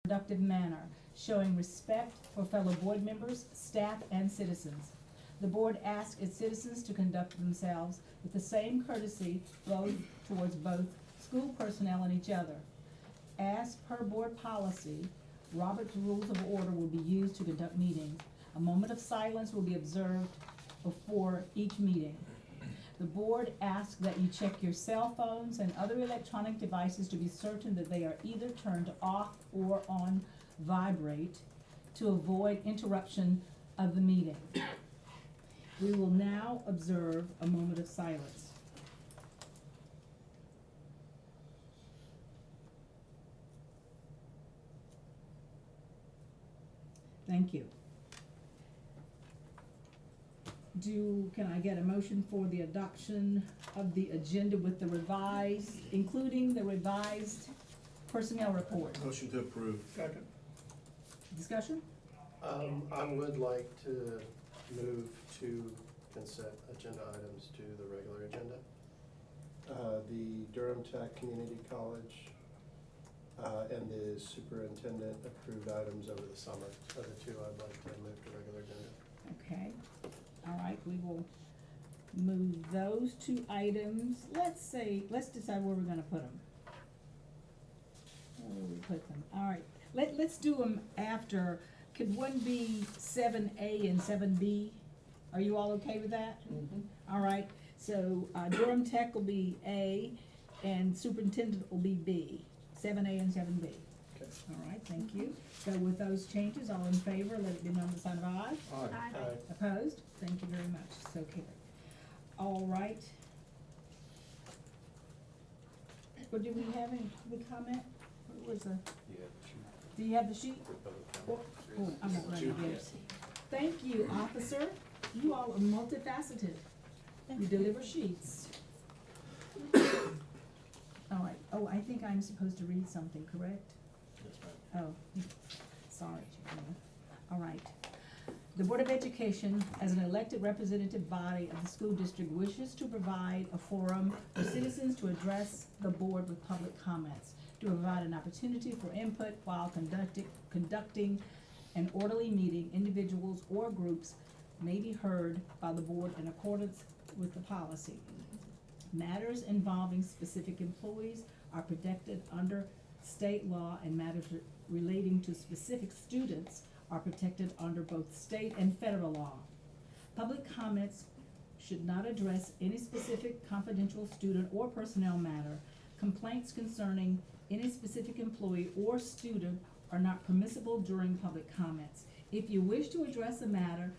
productive manner, showing respect for fellow board members, staff, and citizens. The board asks its citizens to conduct themselves with the same courtesy towards both school personnel and each other. As per board policy, Robert's Rules of Order will be used to conduct meetings. A moment of silence will be observed before each meeting. The board asks that you check your cell phones and other electronic devices to be certain that they are either turned off or on vibrate to avoid interruption of the meeting. We will now observe a moment of silence. Thank you. Can I get a motion for the adoption of the agenda with the revised, including the revised personnel report? Motion to approve. Second. Discussion? I would like to move to consent agenda items to the regular agenda. The Durham Tech Community College, and the superintendent approved items over the summer are the two I'd like to move to regular agenda. Okay, all right, we will move those two items. Let's decide where we're gonna put them. Where will we put them? All right, let's do them after. Could one be 7A and 7B? Are you all okay with that? Mm-hmm. All right, so Durham Tech will be A and superintendent will be B. 7A and 7B. Okay. All right, thank you. So with those changes, all in favor, let it be known by the sign of aye. Aye. Opposed? Thank you very much. So carried. All right. Well, do we have any public comment? Where's the, do you have the sheet? Oh, I'm not ready yet. Thank you, officer. You all are multifaceted. You deliver sheets. All right. Oh, I think I'm supposed to read something, correct? Yes, ma'am. Oh, sorry, Chief. All right. The Board of Education, as an elected representative body of the school district, wishes to provide a forum for citizens to address the board with public comments, to provide an opportunity for input while conducting an orderly meeting. Individuals or groups may be heard by the board in accordance with the policy. Matters involving specific employees are protected under state law, and matters relating to specific students are protected under both state and federal law. Public comments should not address any specific confidential student or personnel matter. Complaints concerning any specific employee or student are not permissible during public comments. If you wish to address a matter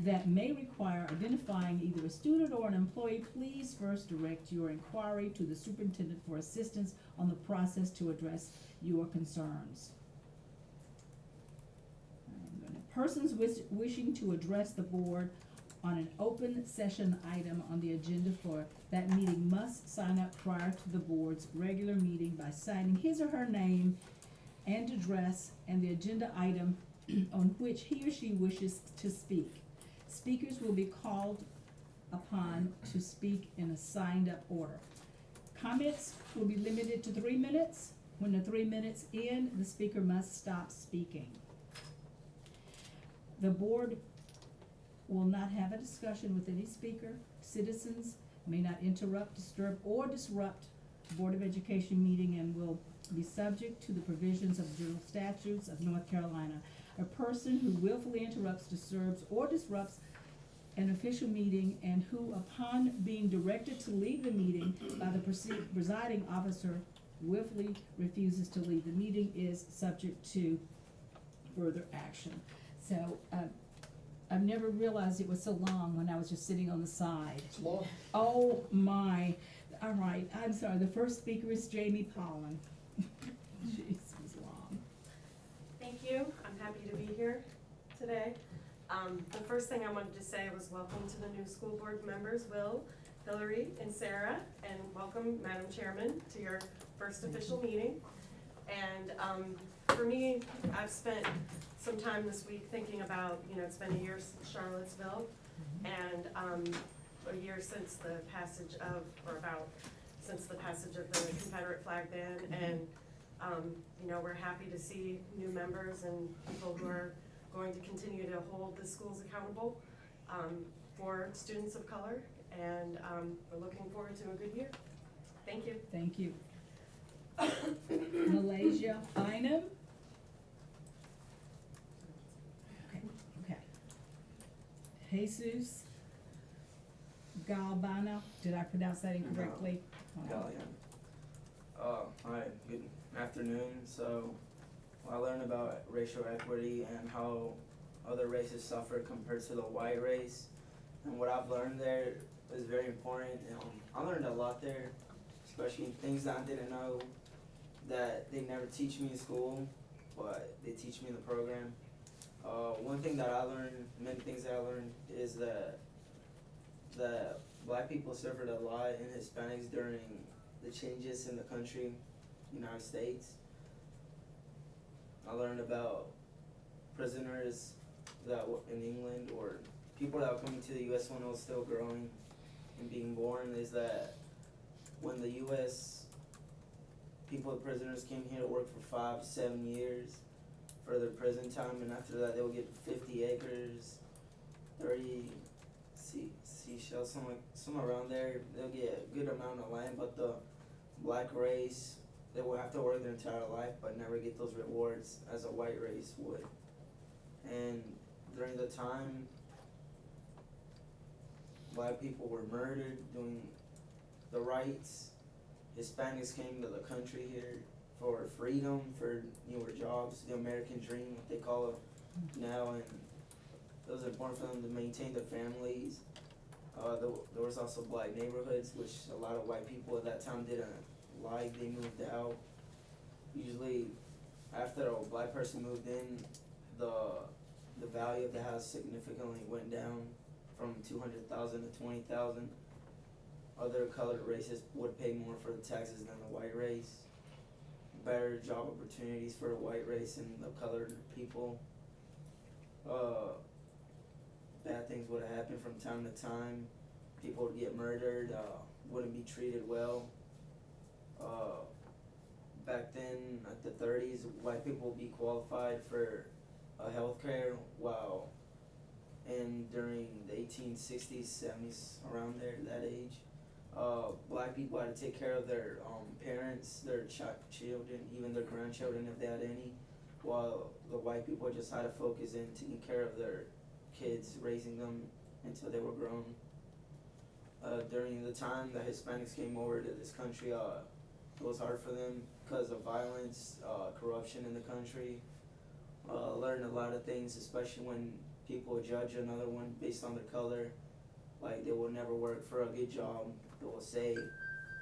that may require identifying either a student or an employee, please first direct your inquiry to the superintendent for assistance on the process to address your concerns. Persons wishing to address the board on an open session item on the agenda for that meeting must sign up prior to the board's regular meeting by signing his or her name and address and the agenda item on which he or she wishes to speak. Speakers will be called upon to speak in a signed up order. Comments will be limited to 3 minutes. When the 3 minutes end, the speaker must stop speaking. The board will not have a discussion with any speaker. Citizens may not interrupt, disturb, or disrupt the Board of Education meeting and will be subject to the provisions of the General Statutes of North Carolina. A person who willfully interrupts, disturbs, or disrupts an official meeting and who, upon being directed to leave the meeting by the presiding officer, willfully refuses to leave the meeting is subject to further action. So, I've never realized it was so long when I was just sitting on the side. It's long. Oh, my. All right, I'm sorry. The first speaker is Jamie Pollan. Jeez, it was long. Thank you. I'm happy to be here today. The first thing I wanted to say was welcome to the new school board members, Will, Hillary, and Sarah, and welcome, Madam Chairman, to your first official meeting. And for me, I've spent some time this week thinking about, it's been a year since Charlottesville, and a year since the passage of, since the passage of the Confederate flag ban, and You know, we're happy to see new members and people who are going to continue to hold the schools accountable for students of color, and we're looking forward to a good year. Thank you. Thank you. Malaysia Bynum. Okay. Jesus Galbano, did I pronounce that incorrectly? Hi, good afternoon. So I learned about racial equity and how other races suffer compared to the white race. And what I've learned there is very important. I learned a lot there, especially things that I didn't know that they never teach me in school, but they teach me in the program. One thing that I learned, many things that I learned, is that black people suffered a lot and Hispanics during the changes in the country, United States. I learned about prisoners that were in England, or people that were coming to the U.S. when it was still growing and being born, is that when the U.S. people, prisoners came here to work for 5 to 7 years for their prison time, and after that they would get 50 acres, 30 seashells, somewhere around there. They'll get a good amount of land, but the black race, they will have to work their entire life but never get those rewards as a white race would. And during the time, black people were murdered doing the rights. Hispanics came to the country here for freedom, for newer jobs, the American dream, what they call it now, and it was important for them to maintain their families. There was also black neighborhoods, which a lot of white people at that time didn't like. They moved out. Usually, after a black person moved in, the value of the house significantly went down from $200,000 to $20,000. Other colored races would pay more for the taxes than the white race. Better job opportunities for the white race and the colored people. Bad things would have happened from time to time. People would get murdered, wouldn't be treated well. Back then, at the 30s, white people would be qualified for healthcare, and during the 1860s, 70s, around there, that age, black people had to take care of their parents, their children, even their grandchildren if they had any, while the white people just had to focus in taking care of their kids, raising them until they were grown. During the time that Hispanics came over to this country, it was hard for them because of violence, corruption in the country. Learned a lot of things, especially when people judge another one based on their color. Like, they will never work for a good job. They will say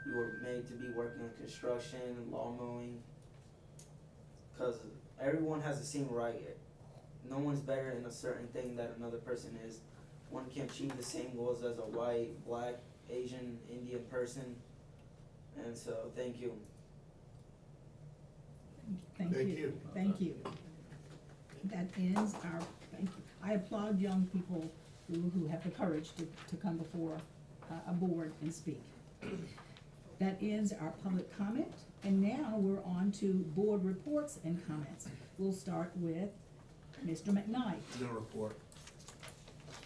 you were made to be working in construction, lawn mowing, because everyone has the same right. No one's better in a certain thing that another person is. One can achieve the same goals as a white, black, Asian, Indian person. And so, thank you. Thank you. Thank you. That ends our, thank you. I applaud young people who have the courage to come before a board and speak. That ends our public comment, and now we're on to board reports and comments. We'll start with Mr. McKnight, No report.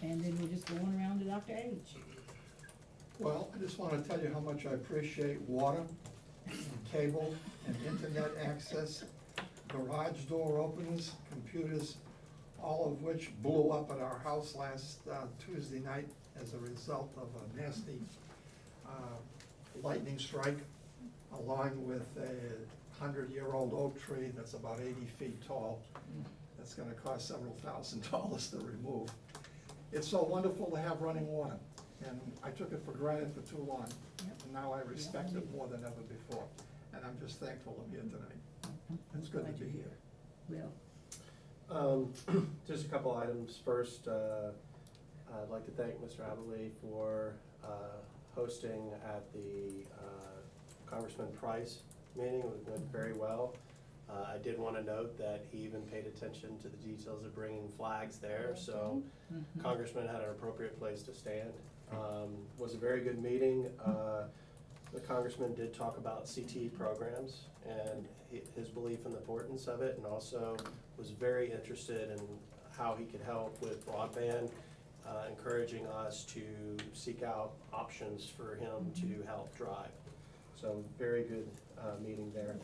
and then we'll just go on around to Dr. H. Well, I just want to tell you how much I appreciate water, and cable, and internet access, garage door openers, computers, all of which blew up at our house last Tuesday night as a result of a nasty lightning strike, along with a 100-year-old oak tree that's about 80 feet tall. That's gonna cost several $1,000s to remove. It's so wonderful to have running water, and I took it for granted for too long. Yep. And now I respect it more than ever before, and I'm just thankful to be here tonight. It's good to Glad be you're here. Will. Just a couple items. First, I'd like to thank Mr. Abilene for hosting at the Congressman Price meeting. It went very well. I did want to note that he even paid attention to the details of bringing flags there, so Mhm. Congressman had an appropriate place to stand. Was a very good meeting. the congressman did talk about CTE programs and his belief in the importance of it, and also was very interested in how he could help with broadband, encouraging us to seek out options for him to help drive. So very good meeting there.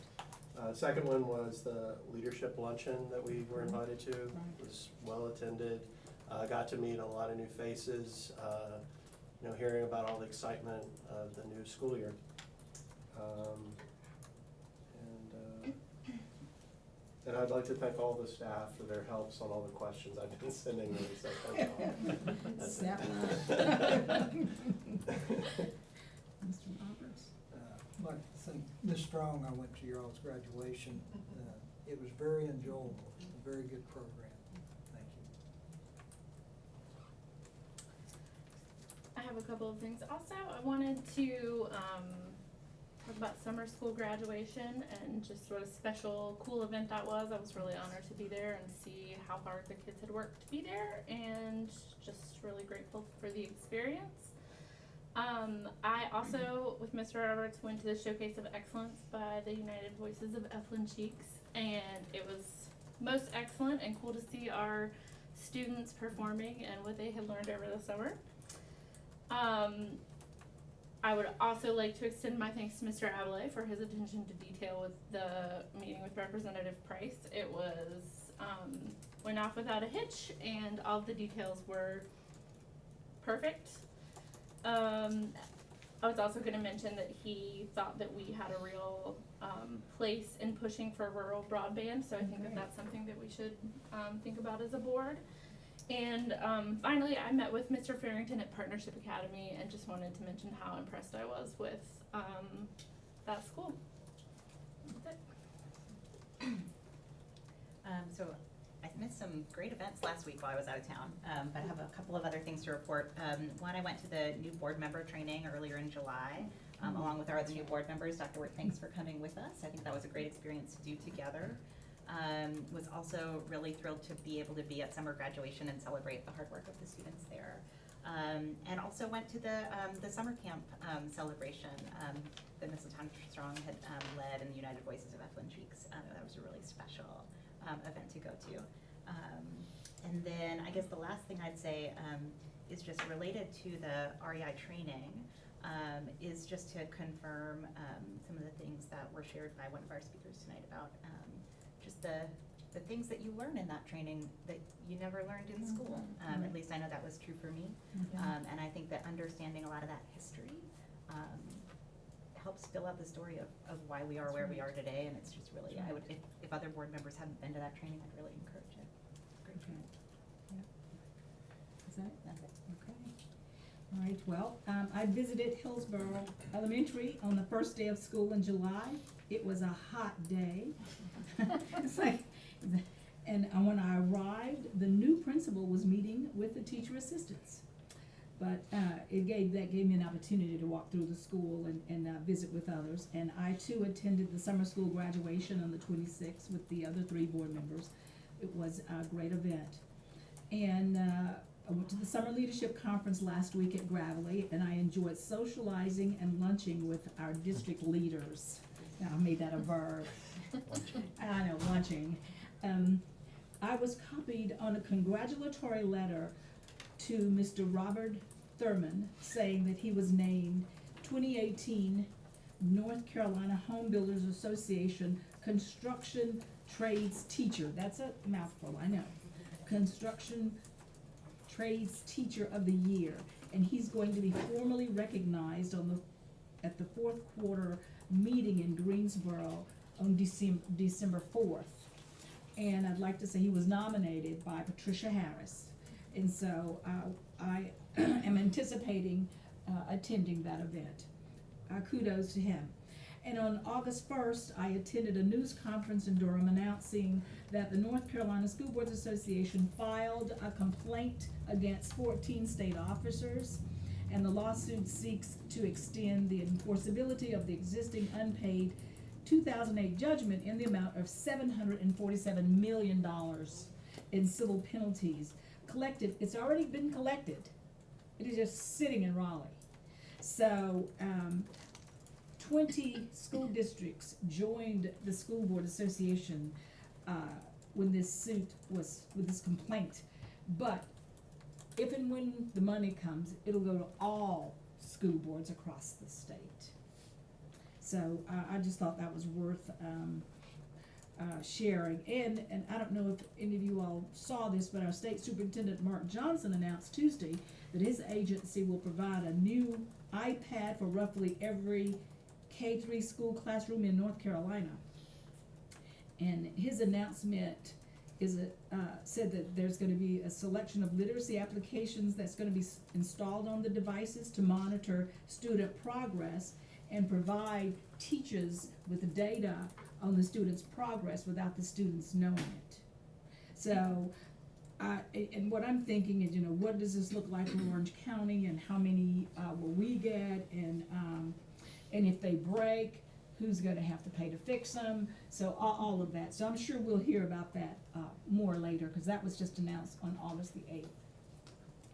Second one was the leadership luncheon that we were invited to. It was well attended. Got to meet a lot of new faces, you know, hearing about all the excitement of the new school year. And I'd like to thank all the staff for their helps on all the questions I've been sending them, so thank you all. Snap. Mr. Roberts? I'd like to thank Ms. Strong, I went to your all's graduation. It was very enjoyable, a very good program. Thank you. I have a couple of things. Also, I wanted to talk about summer school graduation and just what a special, cool event that was. I was really honored to be there and see how hard the kids had worked to be there, and just really grateful for the experience. I also, with Mr. Roberts, went to the Showcase of Excellence by the United Voices of Ethlyn Cheeks, and it was most excellent and cool to see our students performing and what they had learned over the summer. I would also like to extend my thanks to Mr. Ablay for his attention to detail with the meeting with Representative Price. It was, went off without a hitch, and all the details were perfect. I was also gonna mention that he thought that we had a real, place in pushing for rural broadband, so I think that that's something that we should, think about as a board. And finally, I met with Mr. Farrington at Partnership Academy and just wanted to mention how impressed I was with that school. That's it. So I missed some great events last week while I was out of town, but I have a couple of other things to report. One, I went to the new board member training earlier in July, along with our other new board members. Dr. Wirt, thanks for coming with us. I think that was a great experience to do together. Was also really thrilled to be able to be at summer graduation and celebrate the hard work of the students there. And also went to the summer camp celebration that Mrs. Strong had led in the United Voices of Ethlyn Cheeks. That was a really special event to go to. And then I guess the last thing I'd say is just related to the REI training, is just to confirm some of the things that were shared by one of our speakers tonight about just the things that you learn in that training that you never learned in school. At least I know that was true for me. And I think that understanding a lot of that history helps fill out the story of why we are where we are today, and it's just really, I would, if other board members haven't been to that training, I'd really encourage it. Great training. Yeah. Is that it? That's it. Okay. All right, well, I visited Hillsborough Elementary on the first day of school in July. It was a hot day. It's like, and when I arrived, the new principal was meeting with the teacher assistants. But that gave me an opportunity to walk through the school and visit with others. And I too attended the summer school graduation on the 26th with the other 3 board members. It was a great event. And I went to the summer leadership conference last week at Gravelly, and I enjoyed socializing and lunching with our district leaders. Now, I made that a verb. I know, lunching. I was copied on a congratulatory letter to Mr. Robert Thurman saying that he was named 2018 North Carolina Home Builders Association Construction Trades Teacher. That's a mouthful, I know. Construction Trades Teacher of the Year. And he's going to be formally recognized at the 4th quarter meeting in Greensboro on December 4th. And I'd like to say he was nominated by Patricia Harris. And so I am anticipating attending that event. Kudos to him. And on August 1st, I attended a news conference in Durham announcing that the North Carolina School Boards Association filed a complaint against 14 state officers, and the lawsuit seeks to extend the enforceability of the existing unpaid 2008 judgment in the amount of $747 million in civil penalties. Collected, it's already been collected. It is just sitting in Raleigh. So 20 school districts joined the School Board Association, when this with this complaint. But if and when the money comes, it'll go to all school boards across the state. So, I just thought that was worth, sharing. And I don't know if any of you all saw this, but our state superintendent, Mark Johnson, announced Tuesday that his agency will provide a new iPad for roughly every K-3 school classroom in North Carolina. And his announcement is said that there's gonna be a selection of literacy applications that's gonna be installed on the devices to monitor student progress and provide teachers with data on the students' progress without the students knowing it. So, and what I'm thinking is, what does this look like in Orange County, and how many will we get, and if they break, who's gonna have to pay to fix them, so all of that. So I'm sure we'll hear about that more later, because that was just announced on August the 8th,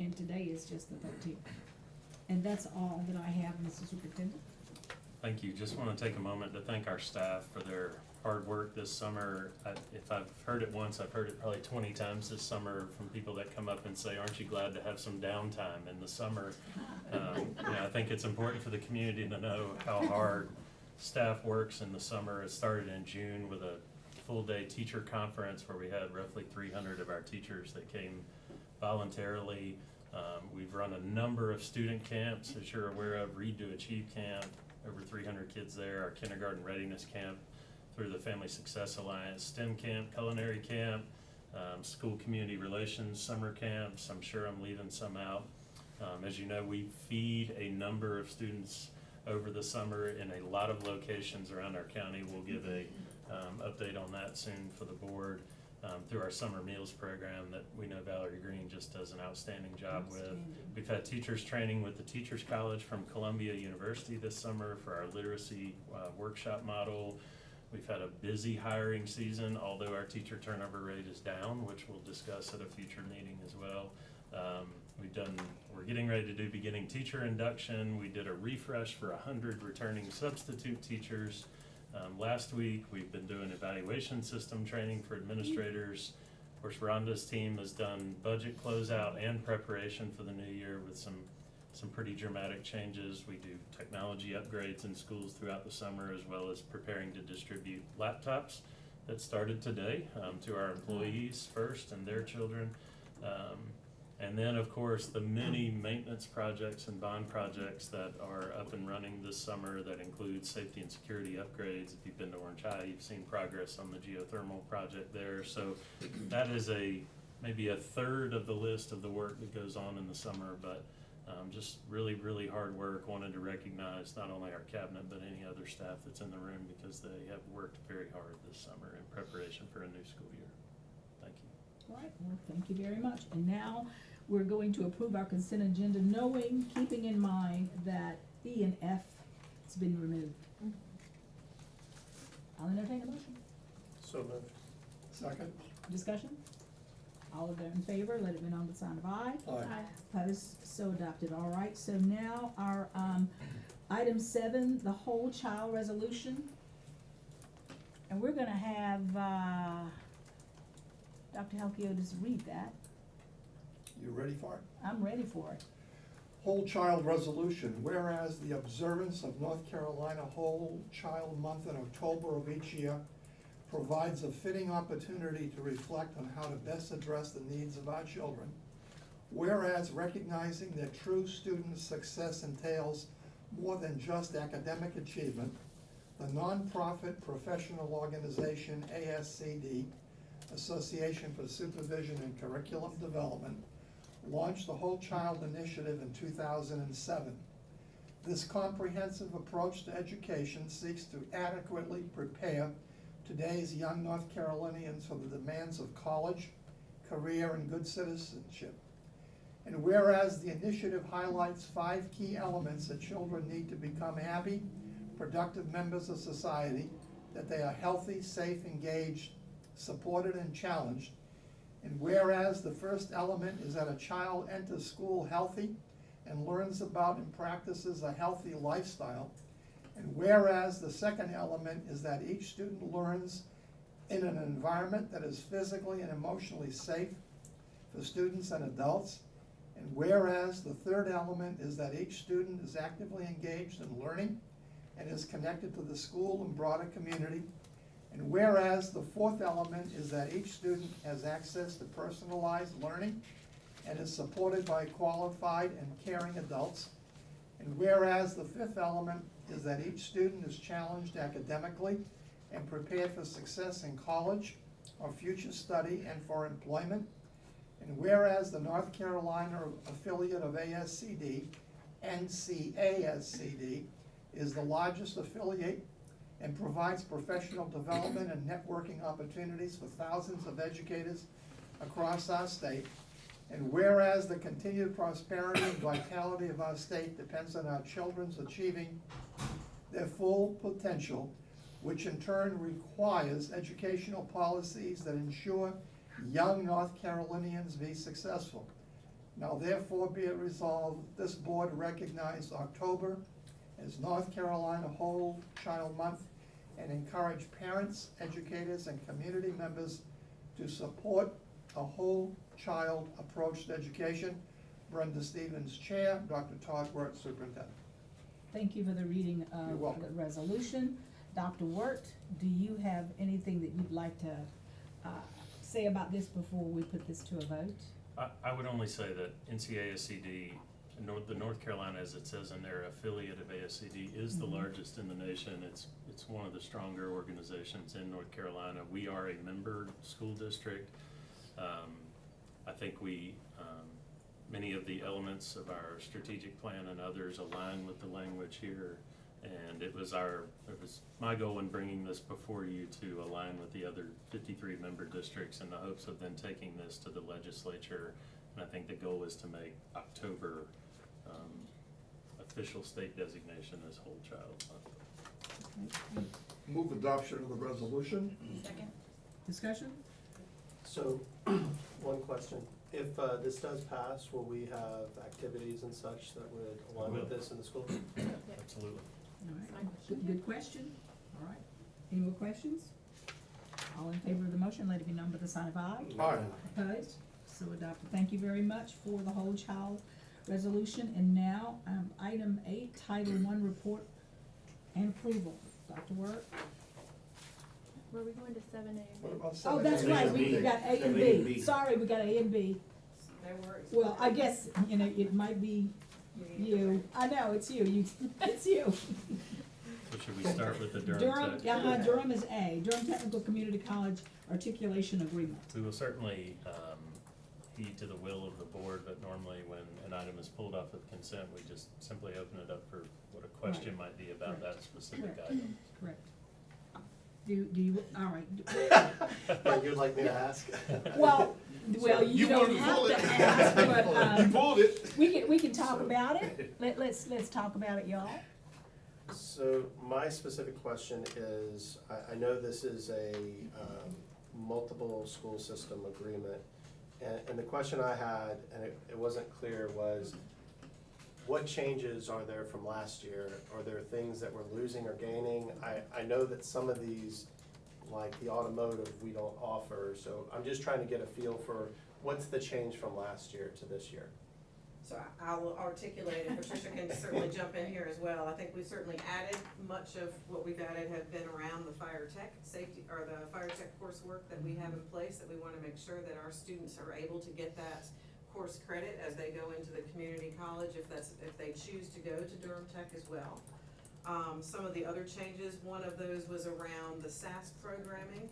and today is just the 13th. And that's all that I have, Mr. Superintendent. Thank you. Just want to take a moment to thank our staff for their hard work this summer. If I've heard it once, I've heard it probably 20 times this summer from people that come up and say, aren't you glad to have some downtime in the summer? I think it's important for the community to know how hard staff works in the summer. It started in June with a full-day teacher conference where we had roughly 300 of our teachers that came voluntarily. We've run a number of student camps, as you're aware of, Read to Achieve Camp, over 300 kids there, our kindergarten readiness camp through the Family Success Alliance, STEM camp, culinary camp, school community relations summer camps. I'm sure I'm leaving some out. As you know, we feed a number of students over the summer in a lot of locations around our county. We'll give a update on that soon for the board through our summer meals program that we know Valerie Green just does an outstanding job with. We've had teachers training with the Teachers College from Columbia University this summer for our literacy workshop model. We've had a busy hiring season, although our teacher turnover rate is down, which we'll discuss at a future meeting as well. We're getting ready to do beginning teacher induction. We did a refresh for 100 returning substitute teachers. Last week, we've been doing evaluation system training for administrators. Of course, Rhonda's team has done budget closeout and preparation for the new year with some pretty dramatic changes. We do technology upgrades in schools throughout the summer, as well as preparing to distribute laptops that started today to our employees first and their children. And then, of course, the many maintenance projects and bond projects that are up and running this summer that include safety and security upgrades. If you've been to Orange High, you've seen progress on the geothermal project there. So that is maybe a third of the list of the work that goes on in the summer, but just really, really hard work. Wanted to recognize not only our cabinet, but any other staff that's in the room, because they have worked very hard this summer in preparation for a new school year. Thank you. All right, well, thank you very much. And now we're going to approve our consent agenda, keeping in mind that E and F has been removed. I'll entertain a motion. So moved. Second? Discussion? All of them in favor, let it be known with the sign of aye. Aye. Opposed, so adopted. All right, so now our, item 7, the whole child resolution. And we're gonna have, Dr. Halkiotis read that. You ready for it? I'm ready for it. Whole Child Resolution, whereas the observance of North Carolina Whole Child Month in October of each year provides a fitting opportunity to reflect on how to best address the needs of our children. Whereas recognizing that true student success entails more than just academic achievement, the nonprofit professional organization ASCD, Association for Supervision and Curriculum Development, launched the Whole Child Initiative in 2007. This comprehensive approach to education seeks to adequately prepare today's young North Carolinians for the demands of college, career, and good citizenship. And whereas the initiative highlights 5 key elements that children need to become happy, productive members of society, that they are healthy, safe, engaged, supported, and challenged. And whereas the first element is that a child enters school healthy and learns about and practices a healthy lifestyle. And whereas the second element is that each student learns in an environment that is physically and emotionally safe for students and adults. And whereas the third element is that each student is actively engaged in learning and is connected to the school and broader community. And whereas the fourth element is that each student has access to personalized learning and is supported by qualified and caring adults. And whereas the fifth element is that each student is challenged academically and prepared for success in college or future study and for employment. And whereas the North Carolina affiliate of ASCD, NCASCD, is the largest affiliate and provides professional development and networking opportunities for thousands of educators across our state. And whereas the continued prosperity and vitality of our state depends on our children's achieving their full potential, which in turn requires educational policies that ensure young North Carolinians be successful. Now therefore be it resolved, this board recognized October as North Carolina Whole Child Month and encourage parents, educators, and community members to support a whole child approach to education. Brenda Stevens, Chair, Dr. Todd Wirt, Superintendent. Thank you for the reading You're of welcome. the resolution. Dr. Wirt, do you have anything that you'd like to say about this before we put this to a vote? I would only say that NCASCD, the North Carolina, as it says in their affiliate of ASCD, is the largest in the nation. It's one of the stronger organizations in North Carolina. We are a member school district. I think many of the elements of our strategic plan and others align with the language here. And it was my goal in bringing this before you to align with the other 53 member districts in the hopes of then taking this to the legislature. And I think the goal is to make October official state designation as Whole Child Month. Move adoption of the resolution. Second? Discussion? So, one question. If this does pass, will we have activities and such that would align with this in the school? Absolutely. All right, good question. All right, any more questions? All in favor of the motion, let it be known by the sign of aye. Aye. Opposed? So adopted. Thank you very much for the whole child resolution. And now, item 8, Title I report and approval. Dr. Wirt? Were we going to 7A? What about Oh, that's 7A? right, we got A and B. Sorry, we got A and B. There were. Well, I guess, it might be you. I know, it's you, it's you. So should we start with the Durham Tech? Durham is A, Durham Technical Community College Articulation Agreement. We will certainly heed to the will of the board, but normally when an item is pulled off of consent, we just simply open it up for what a question might be about that specific Correct. item. Correct. Do you, all right. You'd like me to ask? Well, you don't have to ask, but, You pulled it. we can talk about it. Let's talk about it, y'all. So my specific question is, I know this is a multiple school system agreement, and the question I had, and it wasn't clear, was what changes are there from last year? Are there things that we're losing or gaining? I know that some of these, like the automotive, we don't offer, so I'm just trying to get a feel for what's the change from last year to this year? So I'll articulate it, Patricia can certainly jump in here as well. I think we've certainly added, much of what we've added have been around the fire tech safety, or the fire tech coursework that we have in place, that we wanna make sure that our students are able to get that course credit as they go into the community college, if they choose to go to Durham Tech as well. Some of the other changes, one of those was around the SAS programming.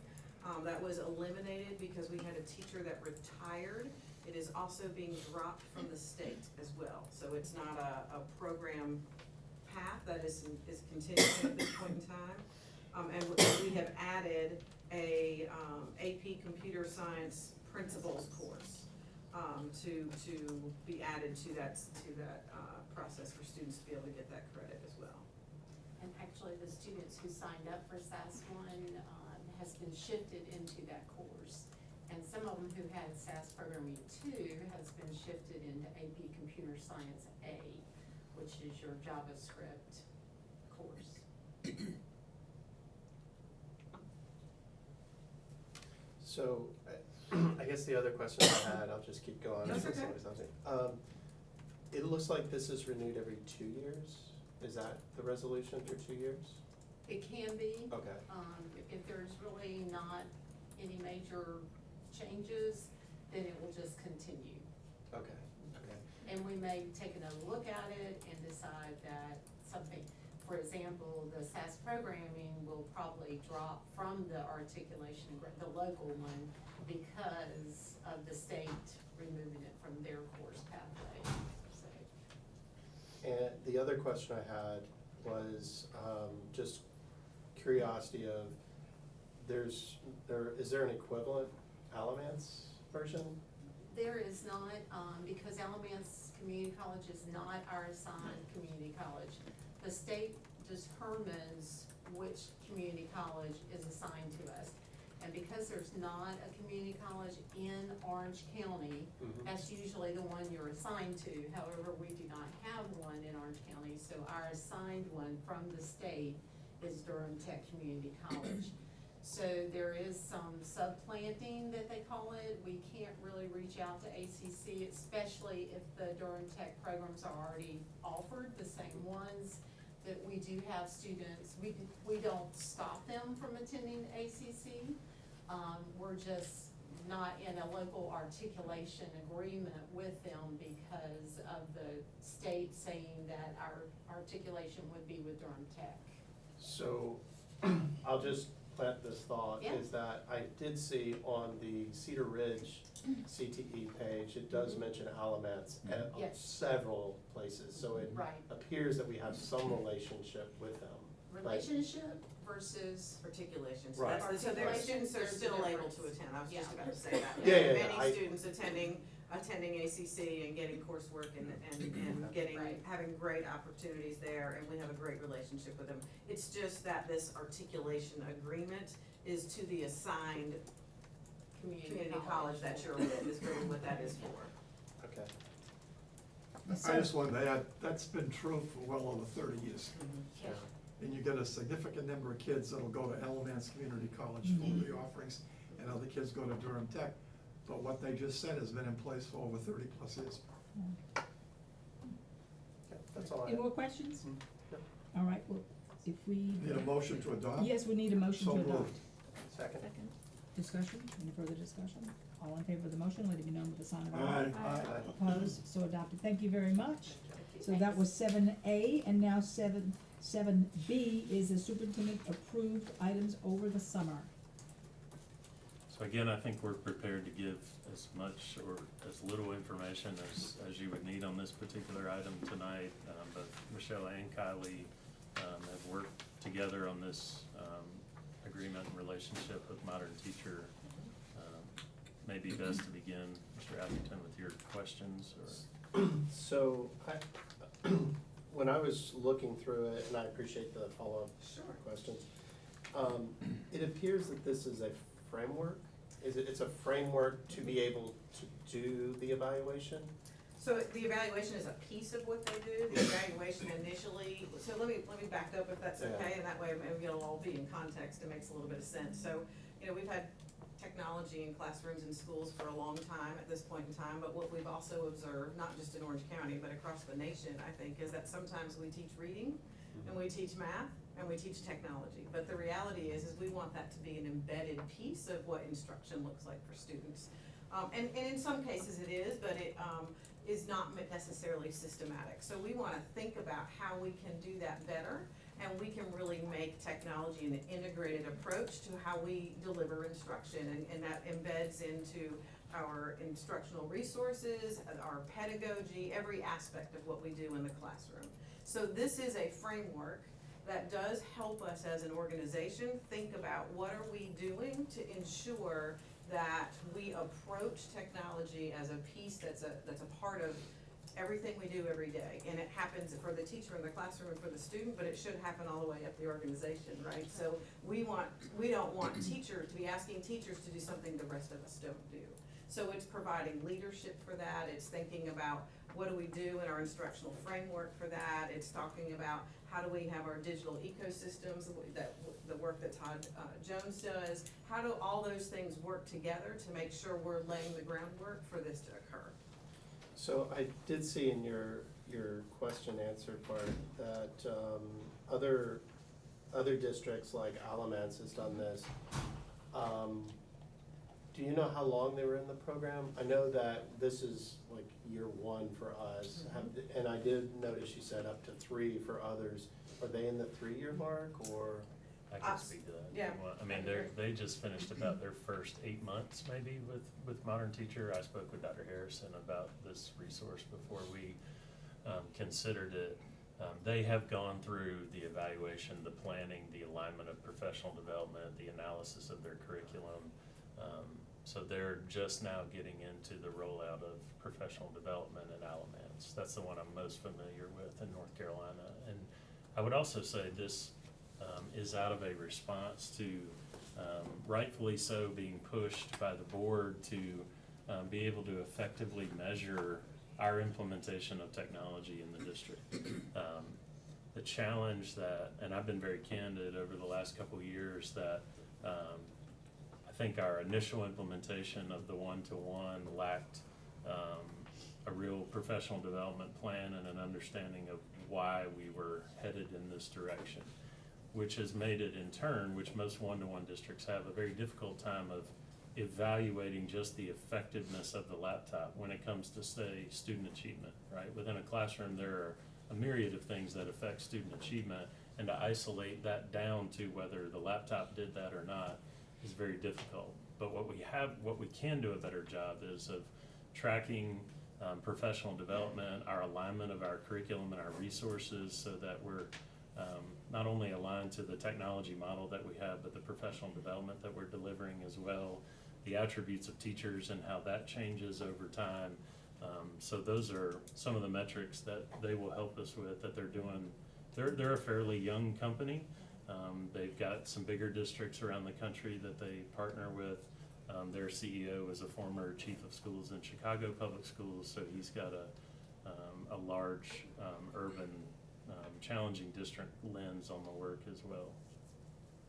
That was eliminated because we had a teacher that retired. It is also being dropped from the state as well. So it's not a program path that is continuing at this point in time. And we have added a AP Computer Science Principles course to be added to that process for students to be able to get that credit as well. And actually, the students who signed up for SAS 1 has been shifted into that course. And some of them who had SAS Programming 2 has been shifted into AP Computer Science A, which is your JavaScript course. So, I guess the other question I had, I'll just keep going. That's since okay. somebody's not here. It looks like this is renewed every 2 years. Is that the resolution for 2 years? It can be. Okay. If there's really not any major changes, then it will just continue. Okay, okay. And we may take another look at it and decide that something, for example, the SAS programming will probably drop from the articulation, the local one, because of the state removing it from their course pathway, so. And the other question I had was, just curiosity of, is there an equivalent Alamance version? There is not, because Alamance Community College is not our assigned community college. The state determines which community college is assigned to us. And because there's not a community college in Orange County, that's usually the one you're assigned to. However, we do not have one in Orange County, so our assigned one from the state is Durham Tech Community College. So there is some subplanting that they call it. We can't really reach out to ACC, especially if the Durham Tech programs are already offered, the same ones that we do have students. We don't stop them from attending ACC. We're just not in a local articulation agreement with them because of the state saying that our articulation would be with Durham Tech. So, I'll just plant this thought, Yeah. is that I did see on the Cedar Ridge CTE page, it does mention Alamance at Yes. several places, so it Right. appears that we have some relationship with them. Relationship versus, Articulation, so Right. that's, so their Articulation, students are there's a still able difference. to attend, I was Yeah. just about to say that. Yeah, yeah, Many I- students attending ACC and getting coursework and getting, Right. having great opportunities there, and we have a great relationship with them. It's just that this articulation agreement is to the assigned community college that you're with, is really what that is for. Okay. I just wanted to add, that's been true for well over 30 years. yeah, And you get a significant number of kids that'll go to Alamance Community College for the offerings, and other kids go to Durham Tech. But what they just said has been in place for over 30+ years. Okay, that's all I Any have. more questions? Yep. All right, well, if we. Need a motion to adopt? Yes, we need a motion So to adopt. moved. Second? Discussion, any further discussion? All in favor of the motion, let it be known with the sign of Aye. Aye. Opposed, so adopted. Thank you very much. So that was 7A, and now 7B is the superintendent approved items over the summer. So again, I think we're prepared to give as much or as little information as you would need on this particular item tonight. Both Michelle and Kylie have worked together on this agreement and relationship with Modern Teacher. Maybe best to begin, Mr. Atherton, with your questions or? So, when I was looking through it, and I appreciate the follow-up questions, it appears that this is a framework. It's a framework to be able to do the evaluation? So the evaluation is a piece of what they do, the evaluation initially, so let me back up if that's okay, and that way maybe it'll all be in context, it makes a little bit of sense. So, we've had technology in classrooms and schools for a long time at this point in time, but what we've also observed, not just in Orange County, but across the nation, I think, is that sometimes we teach reading, and we teach math, and we teach technology. But the reality is we want that to be an embedded piece of what instruction looks like for students. And in some cases it is, but it is not necessarily systematic. So we wanna think about how we can do that better, and we can really make technology an integrated approach to how we deliver instruction, and that embeds into our instructional resources, our pedagogy, every aspect of what we do in the classroom. So this is a framework that does help us as an organization think about what are we doing to ensure that we approach technology as a piece that's a part of everything we do every day. And it happens for the teacher in the classroom and for the student, but it should happen all the way up the organization, right? So we don't want teachers to be asking teachers to do something the rest of us don't do. So it's providing leadership for that, it's thinking about what do we do in our instructional framework for that, it's talking about how do we have our digital ecosystems, the work that Todd Jones does, how do all those things work together to make sure we're laying the groundwork for this to occur? So I did see in your question answer part that other districts like Alamance has done this. Do you know how long they were in the program? I know that this is like year one for us, and I did notice you said up to 3 for others. Are they in the 3-year mark, or? I can speak to that. if you Yeah. want. I mean, they just finished about their first 8 months maybe with Modern Teacher. I spoke with Dr. Harrison about this resource before we considered it. They have gone through the evaluation, the planning, the alignment of professional development, the analysis of their curriculum. So they're just now getting into the rollout of professional development at Alamance. That's the one I'm most familiar with in North Carolina. And I would also say this is out of a response to, rightfully so, being pushed by the board to be able to effectively measure our implementation of technology in the district. The challenge that, and I've been very candid over the last couple of years, that I think our initial implementation of the one-to-one lacked a real professional development plan and an understanding of why we were headed in this direction, which has made it in turn, which most one-to-one districts have, a very difficult time of evaluating just the effectiveness of the laptop when it comes to, say, student achievement, right? Within a classroom, there are a myriad of things that affect student achievement, and to isolate that down to whether the laptop did that or not is very difficult. But what we can do a better job is of tracking professional development, our alignment of our curriculum and our resources, so that we're not only aligned to the technology model that we have, but the professional development that we're delivering as well, the attributes of teachers and how that changes over time. So those are some of the metrics that they will help us with, that they're doing. They're a fairly young company. They've got some bigger districts around the country that they partner with. Their CEO is a former chief of schools in Chicago Public Schools, so he's got a large urban challenging district lens on the work as well.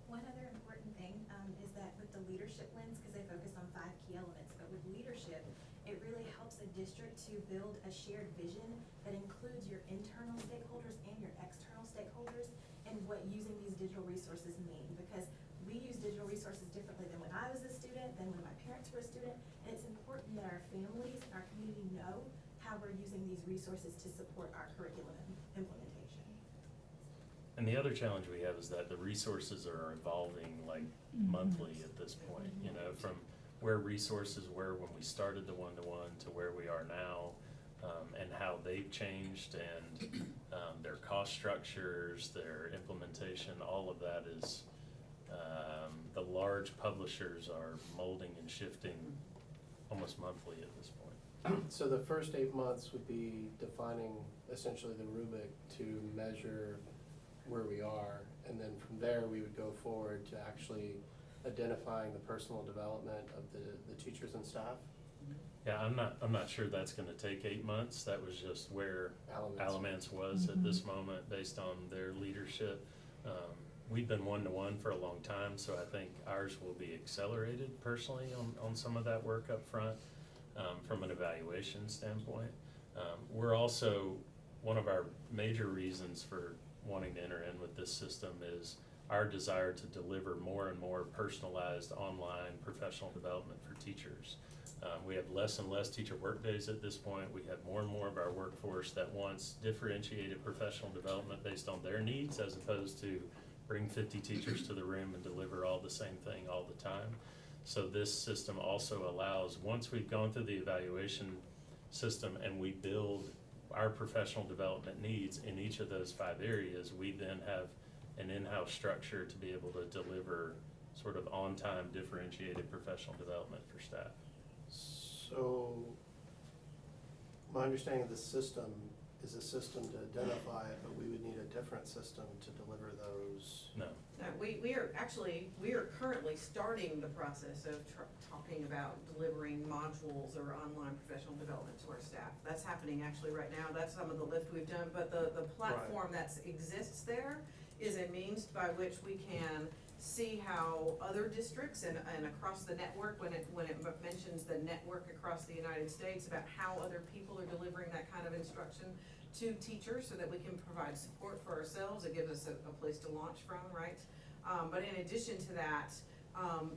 One other important thing is that with the leadership lens, because they focus on 5 key elements, but with leadership, it really helps a district to build a shared vision that includes your internal stakeholders and your external stakeholders and what using these digital resources mean. Because we use digital resources differently than when I was a student, than when my parents were a student, and it's important that our families, our community know how we're using these resources to support our curriculum implementation. And the other challenge we have is that the resources are evolving like monthly at this point, you know, from where resources were when we started the one-to-one to where we are now, and how they've changed, and their cost structures, their implementation, all of that is, the large publishers are molding and shifting almost monthly at this point. So the first 8 months would be defining essentially the rubric to measure where we are, and then from there we would go forward to actually identifying the personal development of the teachers and staff. Yeah, I'm not sure that's gonna take 8 months. That was just where Alamance was at this moment based on their leadership. We've been one-to-one for a long time, so I think ours will be accelerated personally on some of that work up front, from an evaluation standpoint. We're also, one of our major reasons for wanting to enter in with this system is our desire to deliver more and more personalized online professional development for teachers. We have less and less teacher work days at this point. We have more and more of our workforce that wants differentiated professional development based on their needs, as opposed to bring 50 teachers to the room and deliver all the same thing all the time. So this system also allows, once we've gone through the evaluation system and we build our professional development needs in each of those 5 areas, we then have an in-house structure to be able to deliver sort of on-time differentiated professional development for staff. So my understanding of the system is a system to identify it, but we would need a different system to deliver those. No, We are currently starting the process of talking about delivering modules or online professional development to our staff. That's happening actually right now. That's some of the lift we've done, but the platform that exists there is a means by which we can see how other districts and across the network, when it mentions the network across the United States, about how other people are delivering that kind of instruction to teachers so that we can provide support for ourselves. It gives us a place to launch from, right? But in addition to that,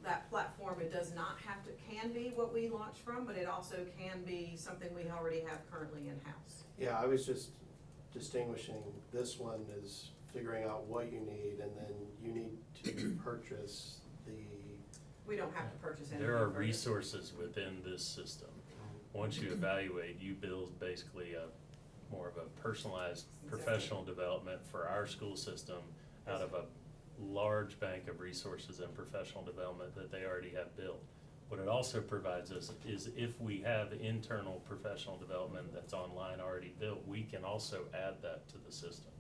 that platform, it does not have to, can be what we launch from, but it also can be something we already have currently in-house. Yeah, I was just distinguishing, this one is figuring out what you need, and then you need to purchase the. We don't have to purchase anything. there are for it. resources within this system. Once you evaluate, you build basically more of a personalized professional development for our school system out of a large bank of resources and professional development that they already have built. What it also provides us is if we have internal professional development that's online already built, we can also add that to the system.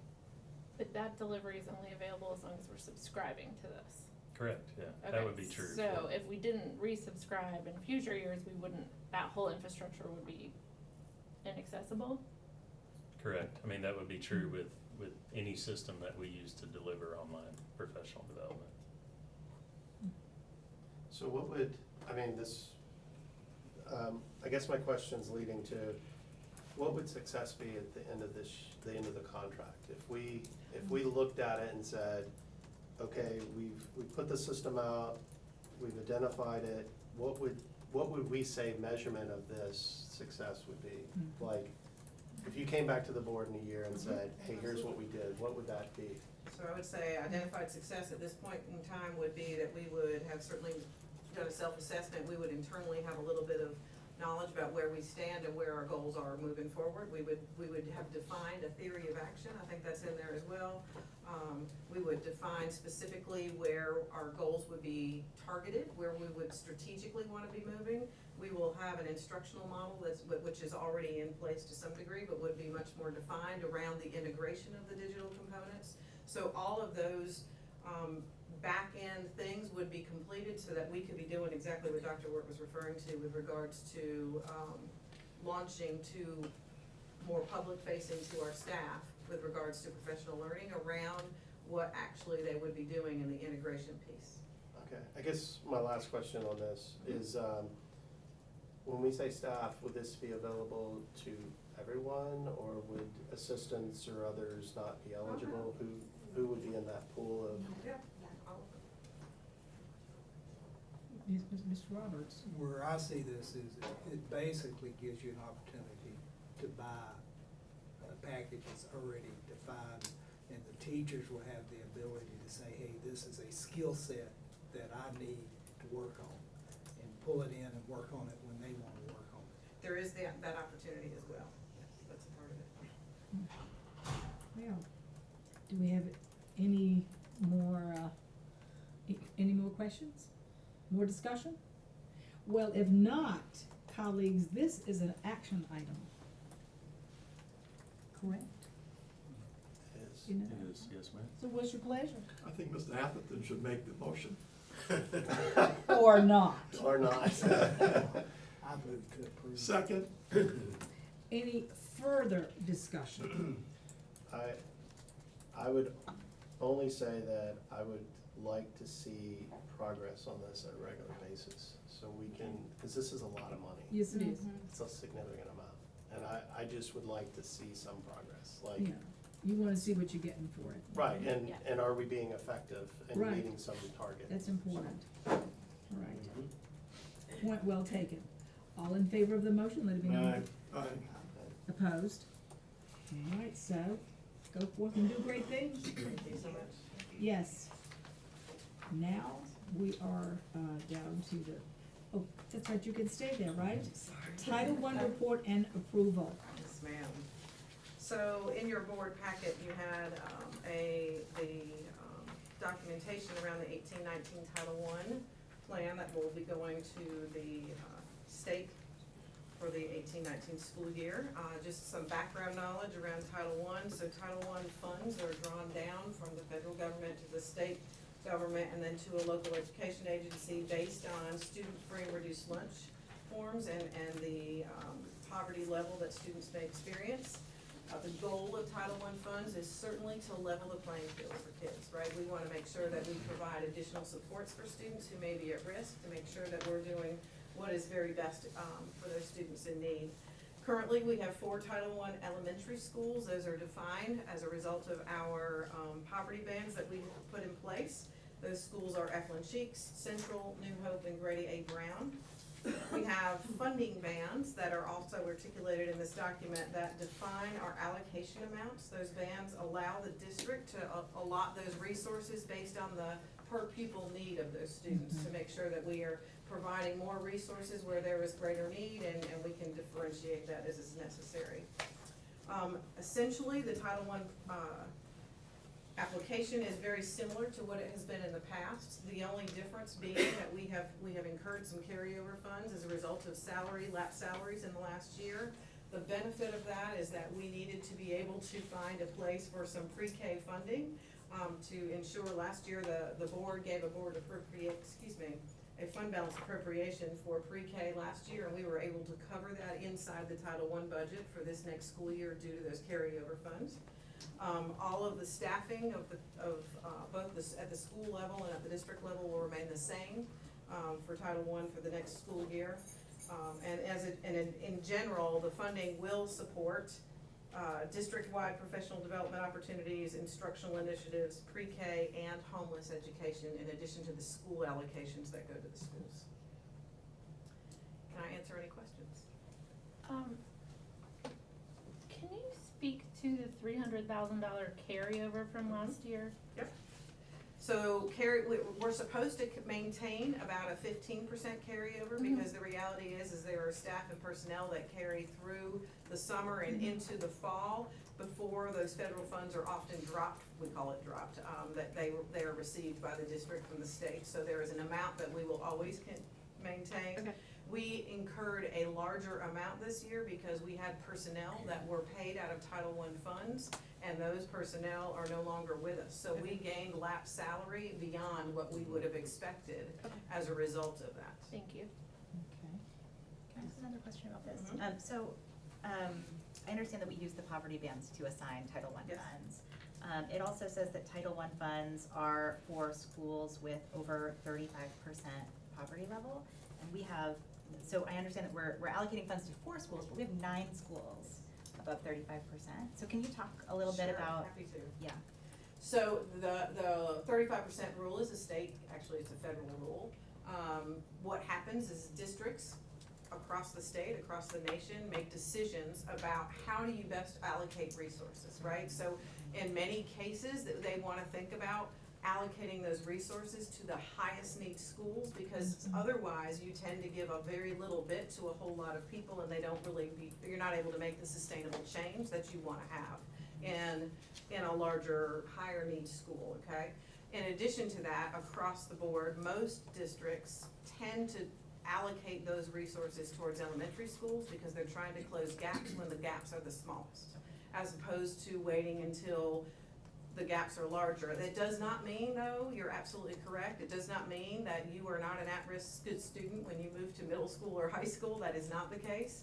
But that delivery is only available as long as we're subscribing to this. Correct, yeah, that Okay, would be true. So if we didn't resubscribe in future years, we wouldn't, that whole infrastructure would be inaccessible? Correct, I mean, that would be true with any system that we use to deliver online professional development. So what would, I mean, this, I guess my question's leading to, what would success be at the end of the end of the contract? If we looked at it and said, okay, we've put the system out, we've identified it, what would we say measurement of this success would be? Like, if you came back to the board in a year and said, hey, here's what we did, what would that be? So I would say identified success at this point in time would be that we would have certainly done a self-assessment. We would internally have a little bit of knowledge about where we stand and where our goals are moving forward. We would have defined a theory of action. I think that's in there as well. We would define specifically where our goals would be targeted, where we would strategically want to be moving. We will have an instructional model which is already in place to some degree, but would be much more defined around the integration of the digital components. So all of those back-end things would be completed so that we could be doing exactly what Dr. Wirt was referring to with regards to launching to more public-facing to our staff with regards to professional learning around what actually they would be doing in the integration piece. Okay, I guess my last question on this is, when we say staff, would this be available to everyone, or would assistants or others not be eligible? Who would be in that pool of? Yeah. Mr. Roberts. Where I see this is, it basically gives you an opportunity to buy a package that's already defined, and the teachers will have the ability to say, hey, this is a skill set that I need to work on, and pull it in and work on it when they want to work on it. There is that opportunity as well. That's a part of it. Well, do we have any more questions? More discussion? Well, if not, colleagues, this is an action item. Correct? Is. You know? It is, yes, ma'am. So what's your pleasure? I think Mr. Atherton should make the motion. Or not? Or not. I move to approve. Second. Any further discussion? I would only say that I would like to see progress on this at a regular basis, so we can, because this is a lot of money. Yes, it is. It's a significant amount, and I just would like to see some progress, like. Yeah, you wanna see what you're getting for it. Right, and, Yeah. and are we being effective in Right. meeting some target? That's important. All right. Point well taken. All in favor of the motion, let it be known. Aye. Opposed? All right, so, go forth and do great things. Thank you so much. Yes. Now, we are, down to the, oh, that's right, you can stay there, right? Title I report and approval. Yes, ma'am. So in your board packet, you had the documentation around the 18-19 Title I plan that will be going to the state for the 18-19 school year. Just some background knowledge around Title I. So Title I funds are drawn down from the federal government to the state government and then to a local education agency based on student-free and reduced lunch forms and the poverty level that students may experience. The goal of Title I funds is certainly to level the playing field for kids, right? We want to make sure that we provide additional supports for students who may be at risk, to make sure that we're doing what is very best for those students in need. Currently, we have 4 Title I elementary schools. Those are defined as a result of our poverty bands that we put in place. Those schools are Eflin Cheeks, Central, New Hope, and Grady A. Brown. We have funding bands that are also articulated in this document that define our allocation amounts. Those bands allow the district to allot those resources based on the per pupil need of those students to make sure that we are providing more resources where there is greater need and we can differentiate that as is necessary. Essentially, the Title I application is very similar to what it has been in the past. The only difference being that we have incurred some carryover funds as a result of lapsed salaries in the last year. The benefit of that is that we needed to be able to find a place for some pre-K funding to ensure last year the board gave a fund balance appropriation for pre-K last year, and we were able to cover that inside the Title I budget for this next school year due to those carryover funds. All of the staffing of both at the school level and at the district level will remain the same for Title I for the next school year. In general, the funding will support district-wide professional development opportunities, instructional initiatives, pre-K, and homeless education, in addition to the school allocations that go to the schools. Can I answer any questions? Can you speak to the $300,000 carryover from last year? Yep. So we're supposed to maintain about a 15% carryover because the reality is there are staff and personnel that carry through the summer and into the fall before those federal funds are often dropped, we call it dropped, that they are received by the district from the state. So there is an amount that we will always maintain. Okay. We incurred a larger amount this year because we had personnel that were paid out of Title I funds, and those personnel are no longer with us. So we gained lapsed salary beyond what we would have expected as a result of that. Thank you. Okay. Can I ask another question about this? I understand that we use the poverty bands to assign Title I funds. It also says that Title I funds are for schools with over 35% poverty level, and we have, so I understand that we're allocating funds to 4 schools, but we have 9 schools above 35%. So can you talk a little bit about? Happy to. Yeah. So the 35% rule is a state, actually it's a federal rule. What happens is districts across the state, across the nation, make decisions about how do you best allocate resources, right? So in many cases, they want to think about allocating those resources to the highest need schools, because otherwise you tend to give a very little bit to a whole lot of people, and you're not able to make the sustainable change that you want to have in a larger, higher need school, okay? In addition to that, across the board, most districts tend to allocate those resources towards elementary schools because they're trying to close gaps when the gaps are the smallest, as opposed to waiting until the gaps are larger. That does not mean, though, you're absolutely correct, it does not mean that you are not an at-risk student when you move to middle school or high school. That is not the case.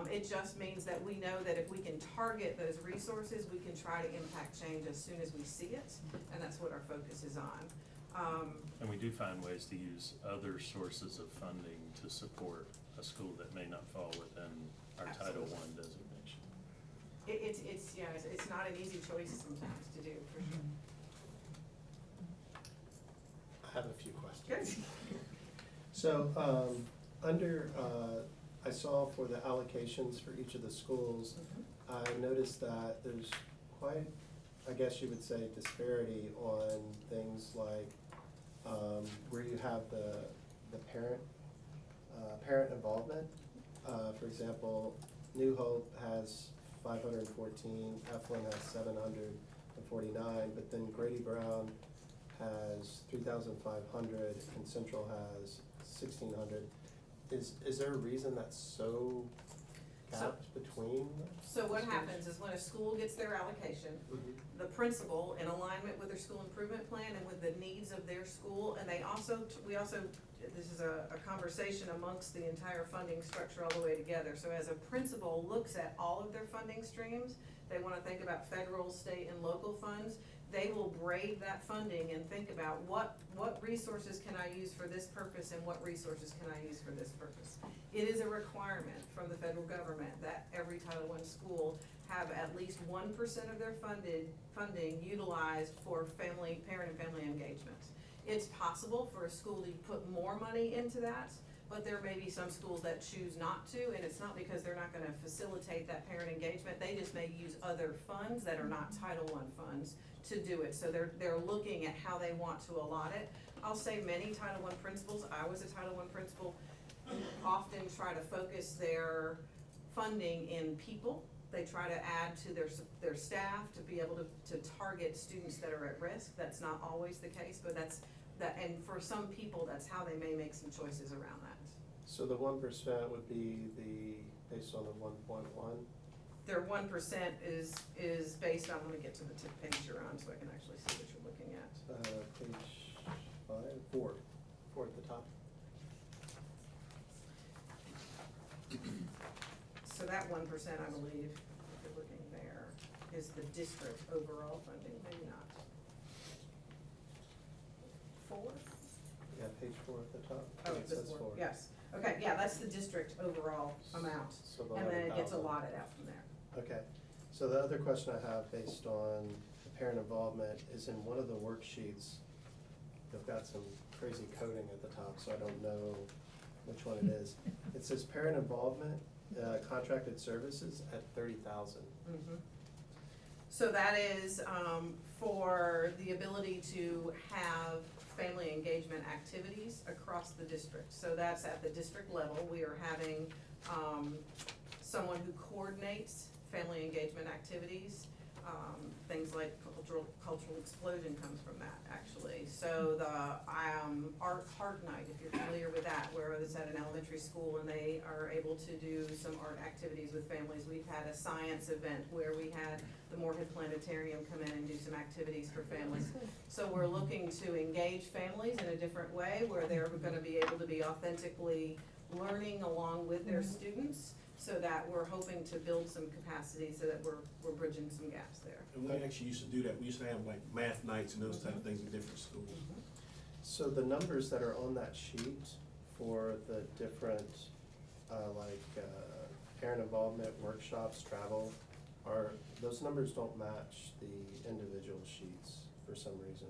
It just means that we know that if we can target those resources, we can try to impact change as soon as we see it, and that's what our focus is on. And we do find ways to use other sources of funding to support a school that may not fall within our Title I designation. It's not an easy choice sometimes to do, for sure. I have a few questions. So, I saw for the allocations for each of the schools, I noticed that there's quite, I guess you would say, disparity on things like where you have the parent involvement. For example, New Hope has 514, Eflin has 749, but then Grady Brown has 3,500 and Central has 1,600. Is there a reason that's so capped between? So what schools? happens is when a school gets their allocation, Mhm. the principal, in alignment with their school improvement plan and with the needs of their school, and this is a conversation amongst the entire funding structure all the way together. So as a principal looks at all of their funding streams, they wanna think about federal, state, and local funds, they will braid that funding and think about what resources can I use for this purpose and what resources can I use for this purpose. It is a requirement from the federal government that every Title I school have at least 1% of their funding utilized for parent and family engagement. It's possible for a school to put more money into that, but there may be some schools that choose not to, and it's not because they're not gonna facilitate that parent engagement, they just may use other funds that are not Title I funds to do it, so they're looking at how they want to allot it. I'll say many Title I principals, I was a Title I principal, often try to focus their funding in people. They try to add to their staff to be able to target students that are at risk. That's not always the case, but and for some people, that's how they may make some choices around that. So the 1% would be based on the 1.1? Their 1% is based on, let me get to the page you're on so I can actually see what you're looking at. Page 4 at the top. So that 1%, I believe, if you're looking there, is the district overall funding, maybe not. 4? Yeah, page 4 at the top. Oh, It this says 4, 4. yes. Okay, yeah, that's the district overall amount, So the and then it gets 11,000. allotted out from there. Okay, so the other question I have based on the parent involvement is in one of the worksheets, they've got some crazy coding at the top, so I don't know which one it is. It says parent involvement, contracted services at 30,000. Mhm. So that is for the ability to have family engagement activities across the district. So that's at the district level. We are having someone who coordinates family engagement activities. Things like cultural explosion comes from that, actually. So the art heart night, if you're familiar with that, where it's at an elementary school and they are able to do some art activities with families. We've had a science event where we had the Moorhead Planetarium come in and do some activities for families. So we're looking to engage families in a different way, where they're gonna be able to be authentically learning along with their students, so that we're hoping to build some capacity so that we're bridging some gaps there. And we actually used to do that, we used to have like math nights and those type of things in different schools. So the numbers that are on that sheet for the different, parent involvement, workshops, travel, those numbers don't match the individual sheets for some reason.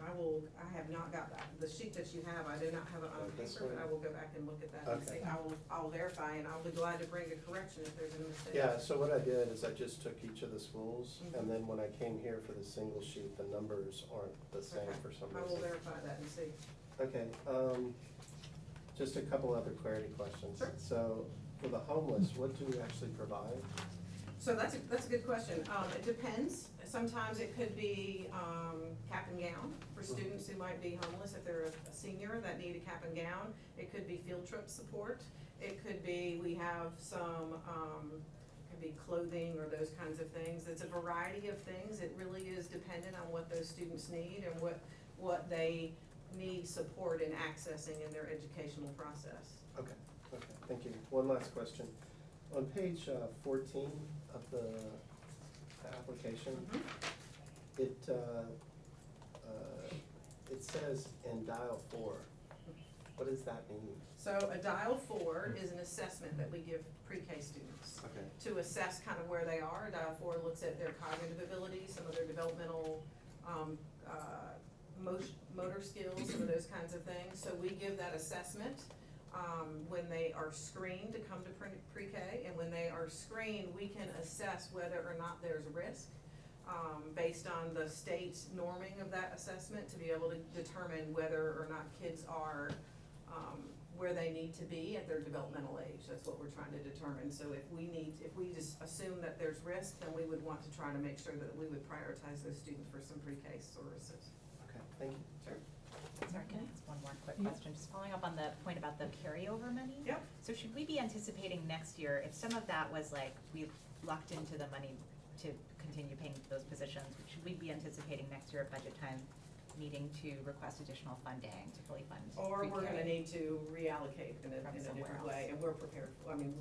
I have not got that. The sheet that you have, I do not have it on This paper, but one? I will go back and look at that and see. Okay. I'll verify, and I'll be glad to bring a correction if there's a mistake. Yeah, so what I did is I just took each of the schools, Mhm. and then when I came here for the single sheet, the numbers aren't the same Okay. for some I reason. will verify that and see. Okay, just a couple other clarity questions. Sure. So, for the homeless, what do we actually provide? So that's a good question. It depends. Sometimes it could be, cap and gown for students who might be homeless. If they're a senior that need a cap and gown, it could be field trip support. It could be, we have some, could be clothing or those kinds of things. It's a variety of things. It really is dependent on what those students need and what they need support in accessing in their educational process. Okay, thank you. One last question. On page 14 of the application, it says in dial 4. What does that mean? So a dial 4 is an assessment that we give pre-K students Okay. to assess kind of where they are. A dial 4 looks at their cognitive abilities, some of their developmental, motor skills, some of those kinds of things. So we give that assessment when they are screened to come to pre-K, and when they are screened, we can assess whether or not there's risk based on the state norming of that assessment to be able to determine whether or not kids are where they need to be at their developmental age. That's what we're trying to determine. So if we just assume that there's risk, then we would want to try to make sure that we would prioritize those students for some pre-K services. Okay, thank you. Sure. Sorry, can I ask one more quick Yeah. question? Just following up on the point about the carryover money? Yep. So should we be anticipating next year, if some of that was like, we locked into the money to continue paying those positions, should we be anticipating next year at budget time needing to request additional funding to fully fund? Or we're gonna pre-K? need to reallocate in From a somewhere different way, else. and we're prepared, I mean,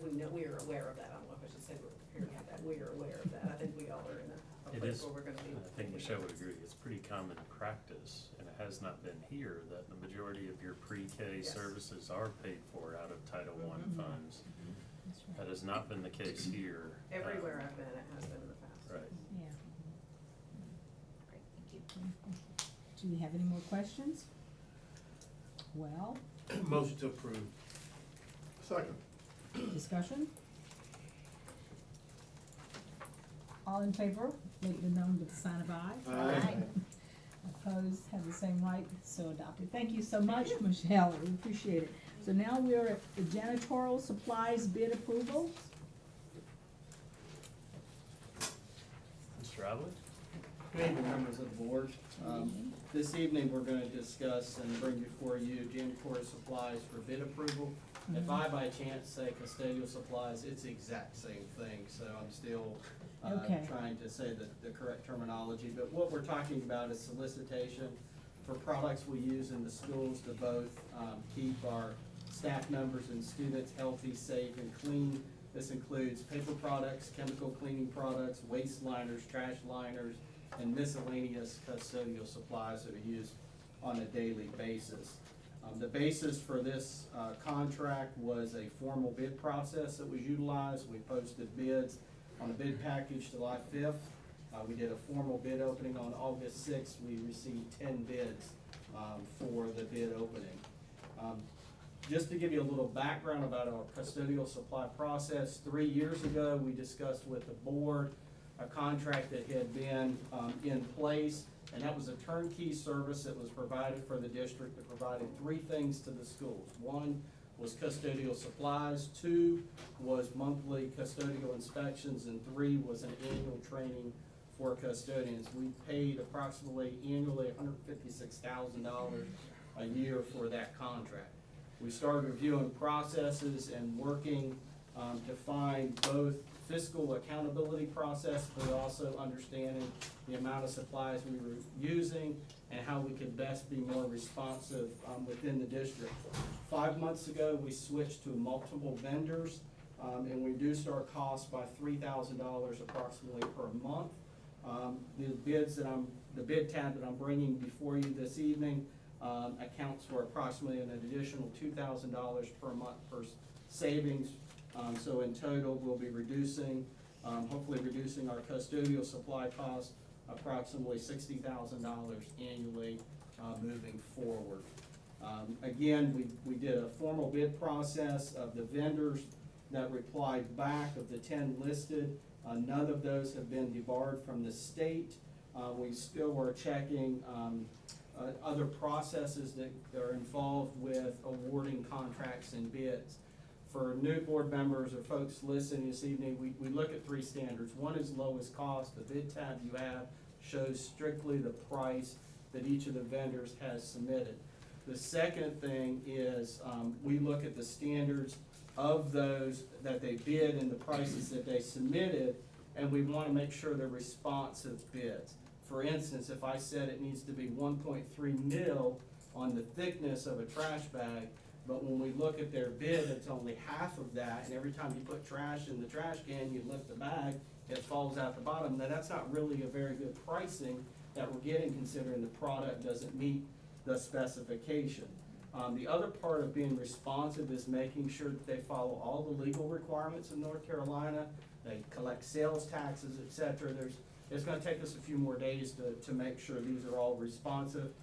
we know, we are aware of that, I don't know if I should say we're prepared for that, we are aware of that, I think we all are in a It place is, where we're gonna be. I think Michelle would agree, it's pretty common practice, and it has not been here, that the majority of your pre-K Yes. services are paid for out of Title I Mhm. funds. That's right. That has not been the case here. Everywhere I've been, it has been in the past. Right. Yeah. Great, thank you. Do we have any more questions? Well, Motion to approve. Second. discussion? All in favor, let it be known with the sign of aye. Aye. Opposed, have the same right, so adopted. Thank you so much, Michelle, we appreciate it. So now we're at the janitorial supplies bid approval. Mr. Ively? Good evening, members of the board. This evening, we're gonna discuss and bring before you janitorial supplies for bid approval. If I by chance say custodial supplies, it's the exact same thing, so I'm still Okay. trying to say the correct terminology. But what we're talking about is solicitation for products we use in the schools to both keep our staff members and students healthy, safe, and clean. This includes paper products, chemical cleaning products, waste liners, trash liners, and miscellaneous custodial supplies that are used on a daily basis. The basis for this contract was a formal bid process that was utilized. We posted bids on a bid package July 5th. We did a formal bid opening on August 6th. We received 10 bids for the bid opening. Just to give you a little background about our custodial supply process, 3 years ago, we discussed with the board a contract that had been in place, and that was a turnkey service that was provided for the district that provided 3 things to the schools. 1 was custodial supplies, 2 was monthly custodial inspections, and 3 was an annual training for custodians. We paid approximately annually $156,000 a year for that contract. We started reviewing processes and working to find both fiscal accountability process, but also understanding the amount of supplies we were using and how we could best be more responsive within the district. 5 months ago, we switched to multiple vendors and reduced our costs by $3,000 approximately per month. The bid tab that I'm bringing before you this evening accounts for approximately an additional $2,000 per month per savings. So in total, we'll be reducing, hopefully reducing our custodial supply costs approximately $60,000 annually moving forward. Again, we did a formal bid process of the vendors that replied back. Of the 10 listed, none of those have been debarred from the state. We still are checking other processes that are involved with awarding contracts and bids. For new board members or folks listening this evening, we look at 3 standards. 1 is lowest cost. The bid tab you have shows strictly the price that each of the vendors has submitted. The second thing is we look at the standards of those that they bid and the prices that they submitted, and we want to make sure they're responsive bids. For instance, if I said it needs to be 1.3 mil on the thickness of a trash bag, but when we look at their bid, it's only half of that, and every time you put trash in the trash can, you lift the bag, it falls out the bottom. Now, that's not really a very good pricing that we're getting, considering the product doesn't meet the specification. The other part of being responsive is making sure that they follow all the legal requirements of North Carolina. They collect sales taxes, et cetera. It's gonna take us a few more days to make sure these are all responsive.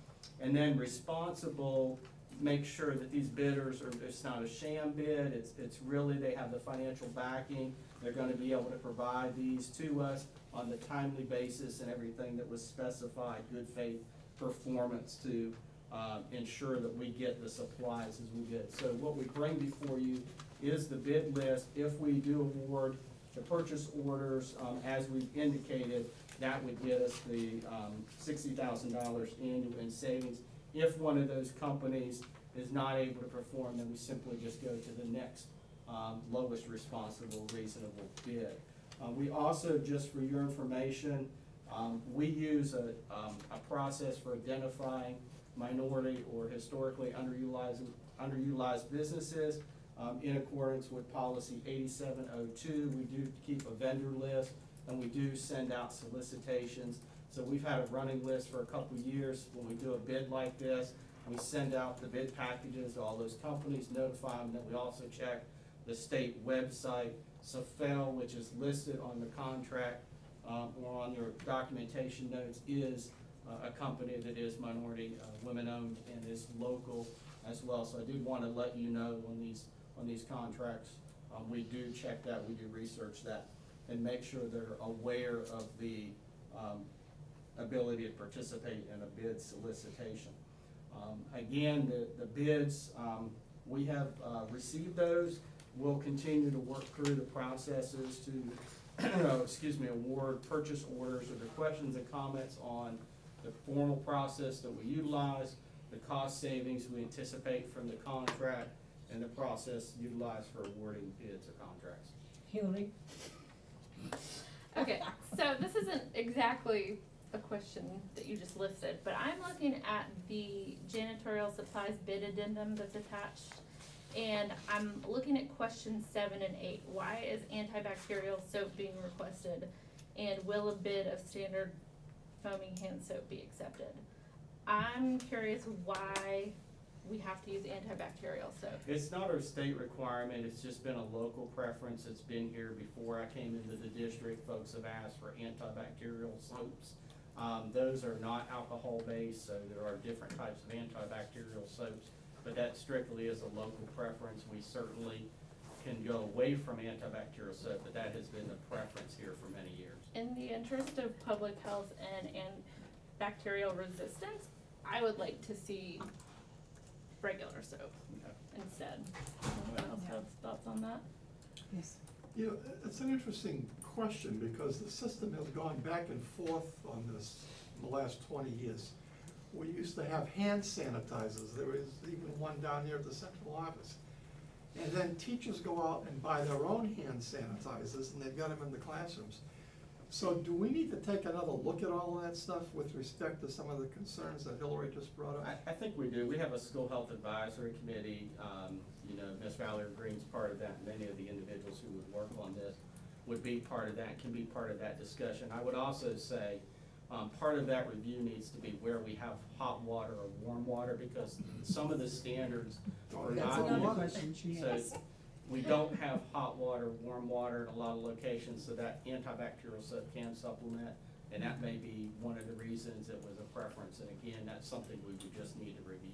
And then responsible, make sure that these bidders it's not a sham bid, it's really, they have the financial backing. They're gonna be able to provide these to us on the timely basis and everything that was specified, good faith performance to ensure that we get the supplies as we get. So what we bring before you is the bid list. If we do award the purchase orders, as we've indicated, that would get us the $60,000 annual in savings. If one of those companies is not able to perform, then we simply just go to the next lowest responsible reasonable bid. We also, just for your information, we use a process for identifying minority or historically underutilized businesses. In accordance with policy 8702, we do keep a vendor list and we do send out solicitations. So we've had a running list for a couple of years. When we do a bid like this, we send out the bid packages to all those companies, notify them that we also check the state website. XVIII, which is listed on the contract or on your documentation notes, is a company that is minority, women-owned, and is local as well. So I did want to let you know on these contracts, we do check that, we do research that, and make sure they're aware of the ability to participate in a bid solicitation. Again, the bids, we have received those. We'll continue to work through the processes to, award purchase orders. Are there questions and comments on the formal process that we utilize, the cost savings we anticipate from the contract, and the process utilized for awarding bids or contracts? Hillary? Okay, so this isn't exactly a question that you just listed, but I'm looking at the janitorial supplies bid addendum that's attached, and I'm looking at questions 7 and 8. Why is antibacterial soap being requested, and will a bid of standard foaming hand soap be accepted? I'm curious why we have to use antibacterial soap. It's not a state requirement, it's just been a local preference. It's been here before I came into the district. Folks have asked for antibacterial soaps. Those are not alcohol-based, so there are different types of antibacterial soaps, but that strictly is a local preference. We certainly can go away from antibacterial soap, but that has been the preference here for many years. In the interest of public health and bacterial resistance, I would like to see regular soap instead. Anyone else have thoughts on that? Yes. You know, it's an interesting question because the system has gone back and forth on this in the last 20 years. We used to have hand sanitizers. There was even one down here at the central office. And then teachers go out and buy their own hand sanitizers and they've got them in the classrooms. So do we need to take another look at all of that stuff with respect to some of the concerns that Hillary just brought up? I think we do. We have a school health advisory committee. Ms. Valerie Green's part of that. Many of the individuals who would work on this would be part of that, can be part of that discussion. I would also say part of that review needs to be where we have hot water or warm water, because some of the standards are That's not. another question she So has. we don't have hot water, warm water in a lot of locations, so that antibacterial soap can supplement, and that may be one of the reasons it was a preference. And again, that's something we would just need to review.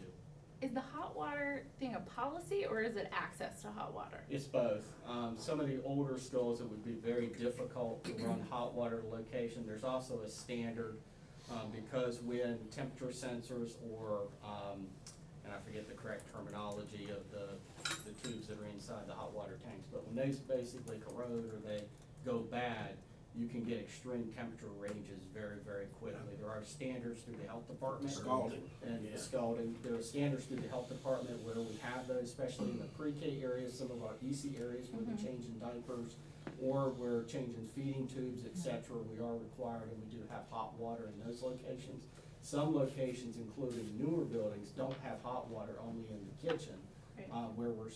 Is the hot water thing a policy, or is it access to hot water? It's both. Some of the older schools, it would be very difficult to run hot water location. There's also a standard, because when temperature sensors or, and I forget the correct terminology of the tubes that are inside the hot water tanks, but when those basically corrode or they go bad, you can get extreme temperature ranges very, very quickly. There are standards through the health department. Scalding. And scalding. There are standards through the health department where we have those, especially in the pre-K areas, some of our EC areas where we're changing diapers, or we're changing feeding tubes, et cetera. We are required, and we do have hot water in those locations. Some locations, including newer buildings, don't have hot water, only in the kitchen, where we're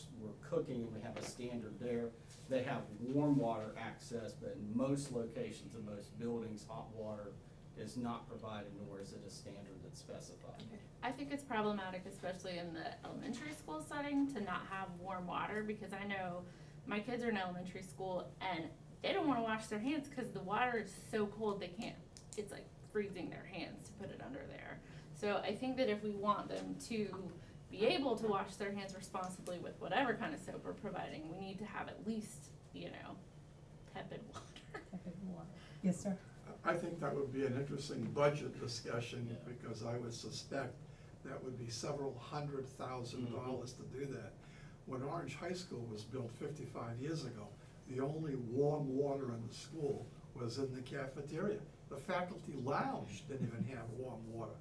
cooking, and we have a standard there. They have warm water access, but in most locations and most buildings, hot water is not provided, nor is it a standard that's specified. I think it's problematic, especially in the elementary school setting, to not have warm water, because I know my kids are in elementary school and they don't wanna wash their hands because the water is so cold they can't, it's like freezing their hands to put it under there. So I think that if we want them to be able to wash their hands responsibly with whatever kind of soap we're providing, we need to have at least, tepid water. Tepid water. Yes, sir. I think that would be an interesting budget discussion, because I would suspect that would be several $100,000 to do that. When Orange High School was built 55 years ago, the only warm water in the school was in the cafeteria. The faculty lounge didn't even have warm water.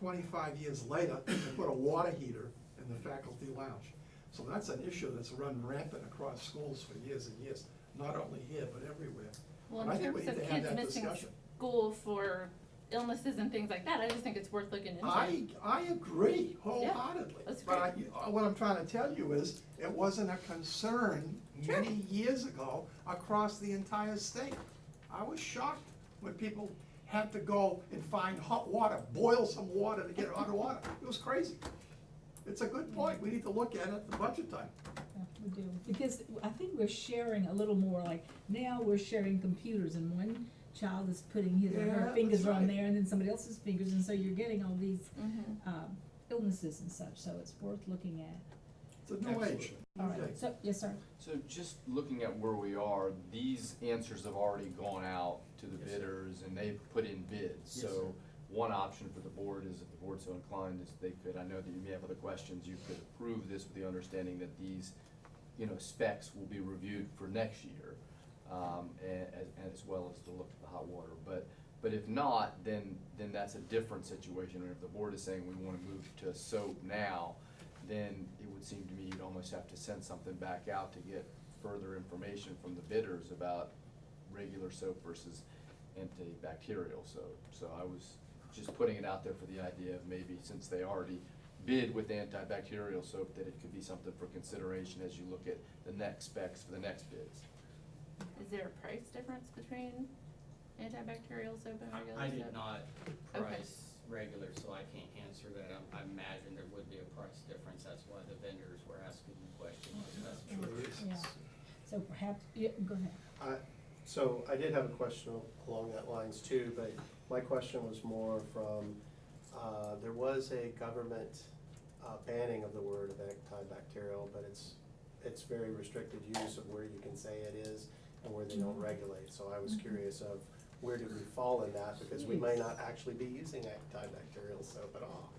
25 years later, they put a water heater in the faculty lounge. So that's an issue that's run rampant across schools for years and years, not only here, but everywhere. Well, And I in think we terms need of to have kids that missing discussion. school for illnesses and things like that, I just think it's worth looking into. I agree wholeheartedly. that's But what I'm trying to tell you is, it wasn't a concern Sure. many years ago across the entire state. I was shocked when people had to go and find hot water, boil some water to get hot water. It was crazy. It's a good point. We need to look at it at the budget time. Yeah, we do, because I think we're sharing a little more, like, now we're sharing computers, and one child is putting his or Yeah, her fingers that's on right. there, and then somebody else's fingers, and so you're getting all these, Mhm. illnesses and such, so it's worth looking at. It's a new age. All right, so, yes, sir. So just looking at where we are, these answers have already gone out to the Yes, sir. bidders and they've put in bids. Yes, So one option for the board is, if the board's so inclined, is they could, I know that you may have other questions, you could approve this with the understanding that these, specs will be reviewed for next year, as well as to look at the hot water. But if not, then that's a different situation. And if the board is saying we wanna move to soap now, then it would seem to me you'd almost have to send something back out to get further information from the bidders about regular soap versus antibacterial soap. So I was just putting it out there for the idea of maybe, since they already bid with antibacterial soap, that it could be something for consideration as you look at the next specs for the next bids. Is there a price difference between antibacterial soap and regular soap? I did not Okay. price regular, so I can't answer that. I imagine there would be a price difference. That's why the vendors were asking the question. Yeah, so perhaps, yeah, go ahead. So I did have a question along that lines too, but my question was more from, there was a government banning of the word of antibacterial, but it's very restricted use of where you can say it is and where they don't regulate. So I was curious of, where do we fall in that, because we may not actually be using antibacterial soap at all.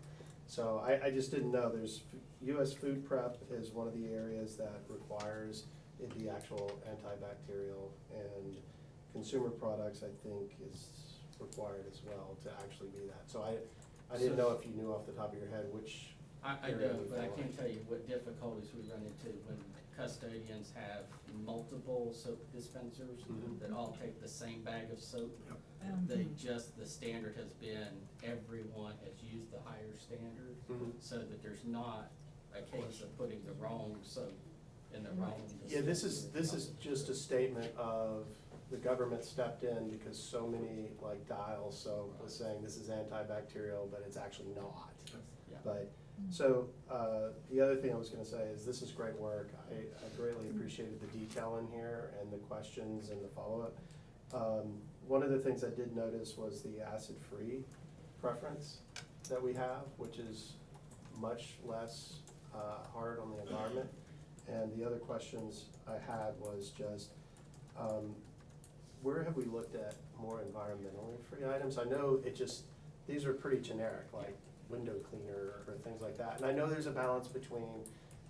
So I just didn't know, there's, US food prep is one of the areas that requires it be actual antibacterial, and consumer products, I think, is required as well to actually be that. So I didn't know if you knew off the top of your head which I area we don't, but I fall can in. tell you what difficulties we run into when custodians have multiple soap dispensers Mhm. that all take the same bag of soap. Um, The standard has been, everyone has used the higher standard, Mhm. so that there's not a case of putting the wrong soap in the wrong dispenser. Yeah, this is just a statement of the government stepped in because so many, like Dial soap was saying this is antibacterial, but it's actually not. Yeah. But, so, the other thing I was gonna say is, this is great work. I greatly appreciated the detail in here and the questions and the follow-up. One of the things I did notice was the acid-free preference that we have, which is much less, hard on the environment. And the other questions I had was just, where have we looked at more environmentally free items? I know these are pretty generic, like window cleaner or things like that. And I know there's a balance between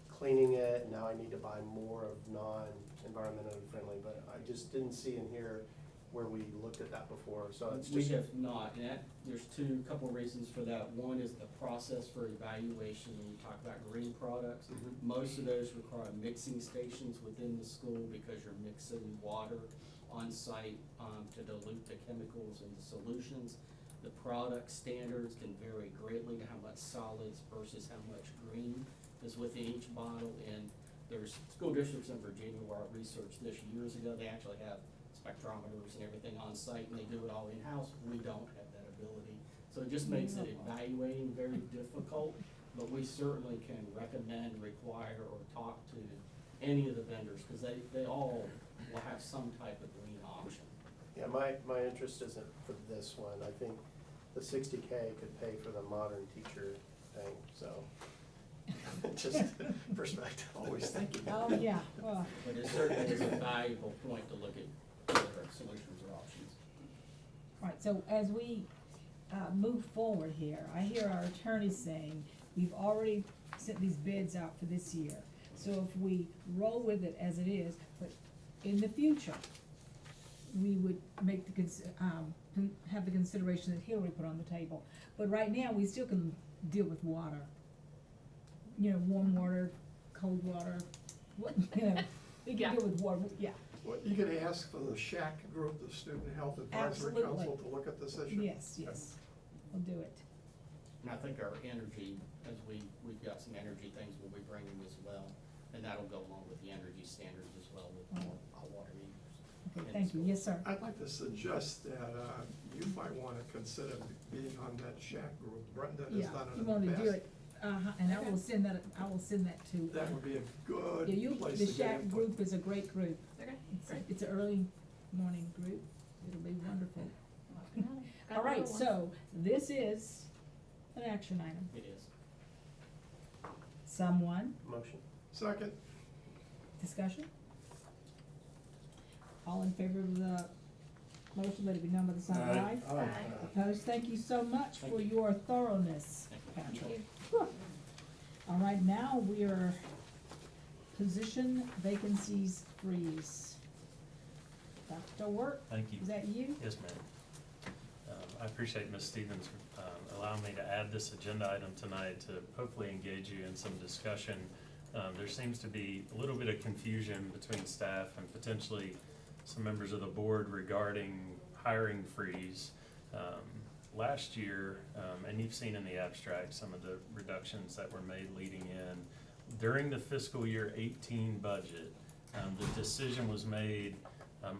cleaning it, and now I need to buy more of non-environmentally friendly, but I just didn't see in here where we looked at that before, so it's We just. have not, and there's couple reasons for that. One is the process for evaluation, when we talk about green products. Mhm. Most of those require mixing stations within the school because you're mixing water on site to dilute the chemicals in the solutions. The product standards can vary greatly to how much solids versus how much green is within each bottle. And there's school districts in Virginia where I researched this years ago, they actually have spectrometers and everything on site, and they do it all in-house. We don't have that ability. So it just makes it evaluating very difficult, but we certainly can recommend, require, or talk to any of the vendors, because they all will have some type of green option. Yeah, my interest isn't for this one. I think the 60K could pay for the modern teacher thing, so. Just perspective. Always thinking. Oh, yeah, well, But it certainly is a valuable point to look at different solutions or options. right, so as we, move forward here, I hear our attorney saying, we've already sent these bids out for this year. So if we roll with it as it is, but in the future, we would make the have the consideration that Hillary put on the table. But right now, we still can deal with water. You know, warm water, cold water, what, you know, we Yeah. can deal with water, yeah, Well, you could ask for the SHAC group, the Student Health Advisory Absolutely. Council, to look at this issue. yes, we'll do it. And I think our energy, as we've got some energy things we'll be bringing as well, and that'll go along with the energy standards as well with more hot water heaters. Okay, thank you, yes, sir. I'd like to suggest that you might want to consider being on that SHAC group. Brenda has Yeah, done it you in the wanna past. do it, and I will send that to. That would be a good Yeah, you, place the to get SHAC input. group is a great group. Okay, It's, great. it's an early morning group, it'll be wonderful. Got All right, another one. so, this is an action item. It is. Someone, Motion. Second, discussion? All in favor of the motion, let it be known by the sign of aye. Aye. Opposed, thank you so much Thank for you. your thoroughness, Patrick. Thank you. Whew. All right, now we are position vacancies freeze. Dr. Work, Thank you. is that you? Yes, ma'am. I appreciate Ms. Stevens allowing me to add this agenda item tonight to hopefully engage you in some discussion. There seems to be a little bit of confusion between staff and potentially some members of the board regarding hiring freeze. Last year, and you've seen in the abstract some of the reductions that were made leading in. During the fiscal year 18 budget, the decision was made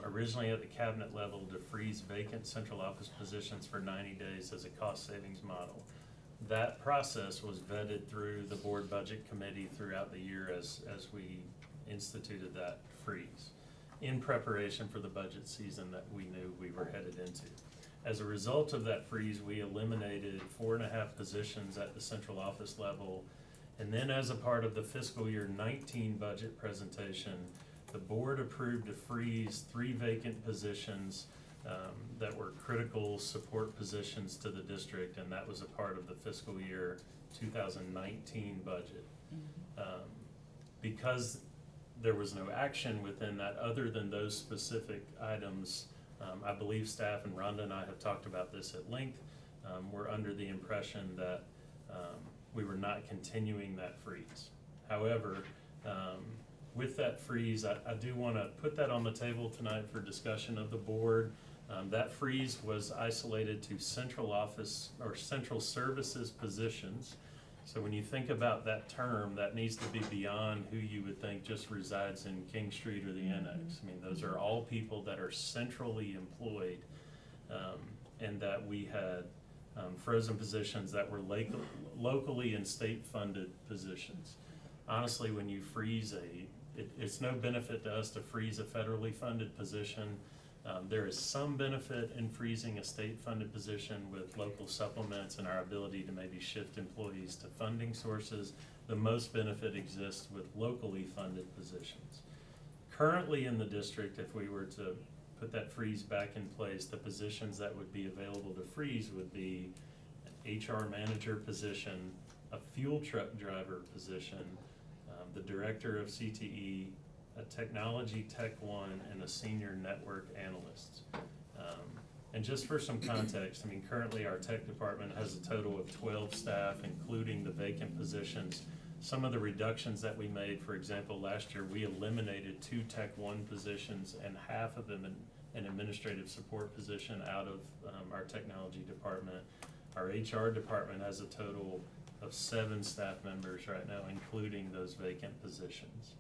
originally at the cabinet level to freeze vacant central office positions for 90 days as a cost savings model. That process was vetted through the board budget committee throughout the year as we instituted that freeze in preparation for the budget season that we knew we were headed into. As a result of that freeze, we eliminated 4.5 positions at the central office level. And then as a part of the fiscal year 19 budget presentation, the board approved to freeze 3 vacant positions that were critical support positions to the district, and that was a part of the fiscal year 2019 budget. Because there was no action within that other than those specific items, I believe staff, and Rhonda and I have talked about this at length, we're under the impression that we were not continuing that freeze. However, with that freeze, I do want to put that on the table tonight for discussion of the board. That freeze was isolated to central office or central services positions. So when you think about that term, that needs to be beyond who you would think just resides in King Street or the Annex. I mean, those are all people that are centrally employed, and that we had frozen positions that were locally and state-funded positions. Honestly, when you freeze it's no benefit to us to freeze a federally funded position. There is some benefit in freezing a state-funded position with local supplements and our ability to maybe shift employees to funding sources. The most benefit exists with locally funded positions. Currently in the district, if we were to put that freeze back in place, the positions that would be available to freeze would be an HR manager position, a fuel truck driver position, the director of CTE, a technology tech 1, and a senior network analyst. And just for some context, I mean, currently our tech department has a total of 12 staff, including the vacant positions. Some of the reductions that we made, for example, last year, we eliminated 2 tech 1 positions and half of them an administrative support position out of our technology department. Our HR department has a total of 7 staff members right now, including those vacant positions.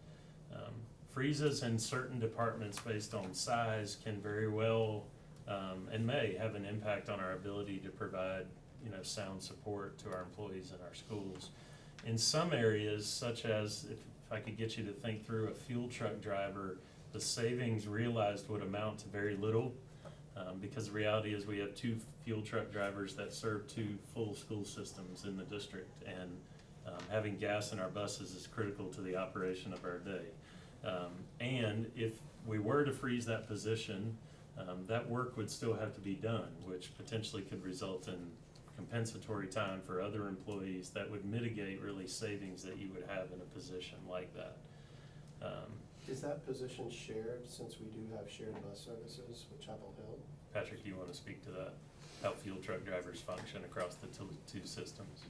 Freezes in certain departments based on size can very well and may have an impact on our ability to provide, sound support to our employees in our schools. In some areas, such as if I could get you to think through a fuel truck driver, the savings realized would amount to very little. Because the reality is we have 2 fuel truck drivers that serve 2 full school systems in the district, and having gas in our buses is critical to the operation of our day. And if we were to freeze that position, that work would still have to be done, which potentially could result in compensatory time for other employees that would mitigate really savings that you would have in a position like that. Is that position shared, since we do have shared bus services with Chapel Hill? Patrick, you wanna speak to that? How fuel truck drivers function across the two systems?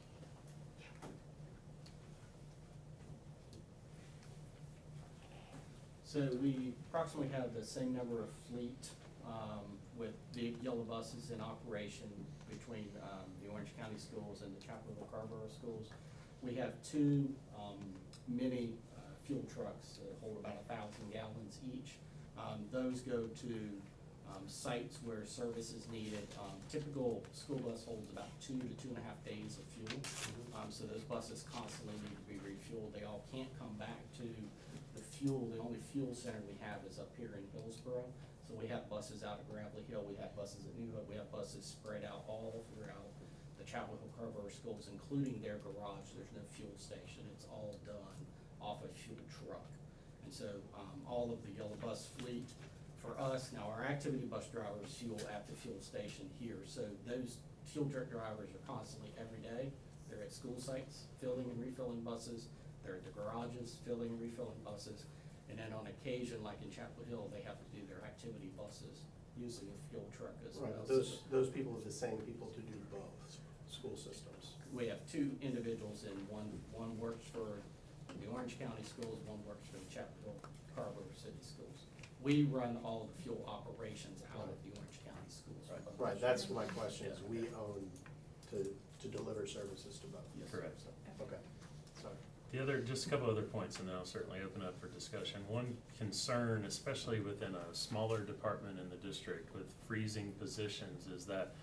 So we approximately have the same number of fleet, with the yellow buses in operation between, the Orange County schools and the Chapel Hill Carrboro schools. We have two, mini, fuel trucks that hold about 1,000 gallons each. Those go to, sites where service is needed. Typical school bus holds about 2 to 2.5 days of fuel. So those buses constantly need to be refueled. They all can't come back to the fuel. The only fuel center we have is up here in Hillsborough. So we have buses out at Gravelly Hill, we have buses at New Hope, we have buses spread out all throughout the Chapel Hill Carrboro schools, including their garage. There's no fuel station. It's all done off a fuel truck. And so, all of the yellow bus fleet for us, now our activity bus drivers fuel at the fuel station here. So those fuel truck drivers are constantly every day. They're at school sites, filling and refilling buses. They're at the garages, filling and refilling buses. And then on occasion, like in Chapel Hill, they have to do their activity buses using a fuel truck as well. Right, those people are the same people to do both school systems. We have two individuals, and one works for the Orange County schools, one works for the Chapel Hill Carrboro City schools. We run all the fuel operations out of the Orange County schools. Right, that's my question, is we own to deliver services to both? Yes. Correct. Okay, sorry. Just a couple other points, and then I'll certainly open up for discussion. One concern, especially within a smaller department in the district with freezing positions, is that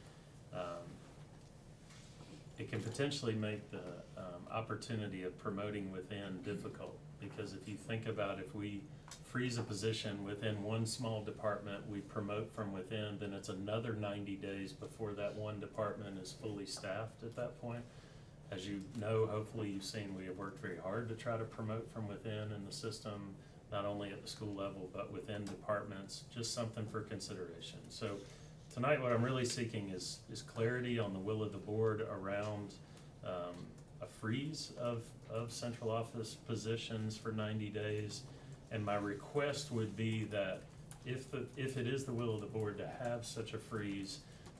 it can potentially make the opportunity of promoting within difficult. Because if you think about, if we freeze a position within one small department, we promote from within, then it's another 90 days before that one department is fully staffed at that point. As you know, hopefully you've seen, we have worked very hard to try to promote from within in the system, not only at the school level, but within departments, just something for consideration. So tonight, what I'm really seeking is clarity on the will of the board around a freeze of central office positions for 90 days. And my request would be that if it is the will of the board to have such a freeze,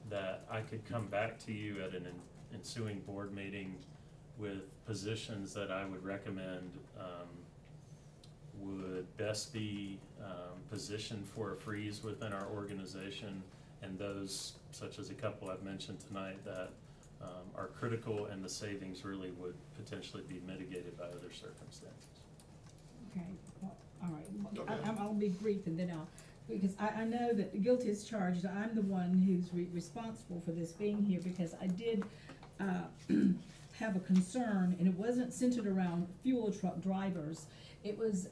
that I could come back to you at an ensuing board meeting with positions that I would recommend would best be positioned for a freeze within our organization, and those, such as a couple I've mentioned tonight, that are critical, and the savings really would potentially be mitigated by other circumstances. Okay, well, all right. Okay. I'll be brief, and then because I know that guilty as charged. I'm the one who's responsible for this being here, because I did have a concern, and it wasn't centered around fuel truck drivers. It was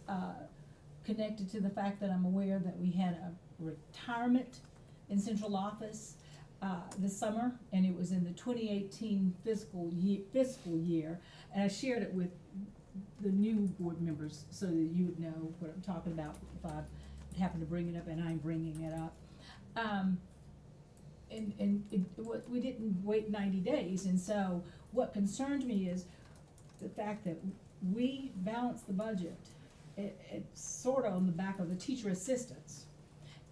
connected to the fact that I'm aware that we had a retirement in central office this summer, and it was in the 2018 fiscal year, and I shared it with the new board members so that you would know what I'm talking about if I happen to bring it up, and I'm bringing it up. We didn't wait 90 days, and so what concerned me is the fact that we balanced the budget. It's sort of on the back of the teacher assistants.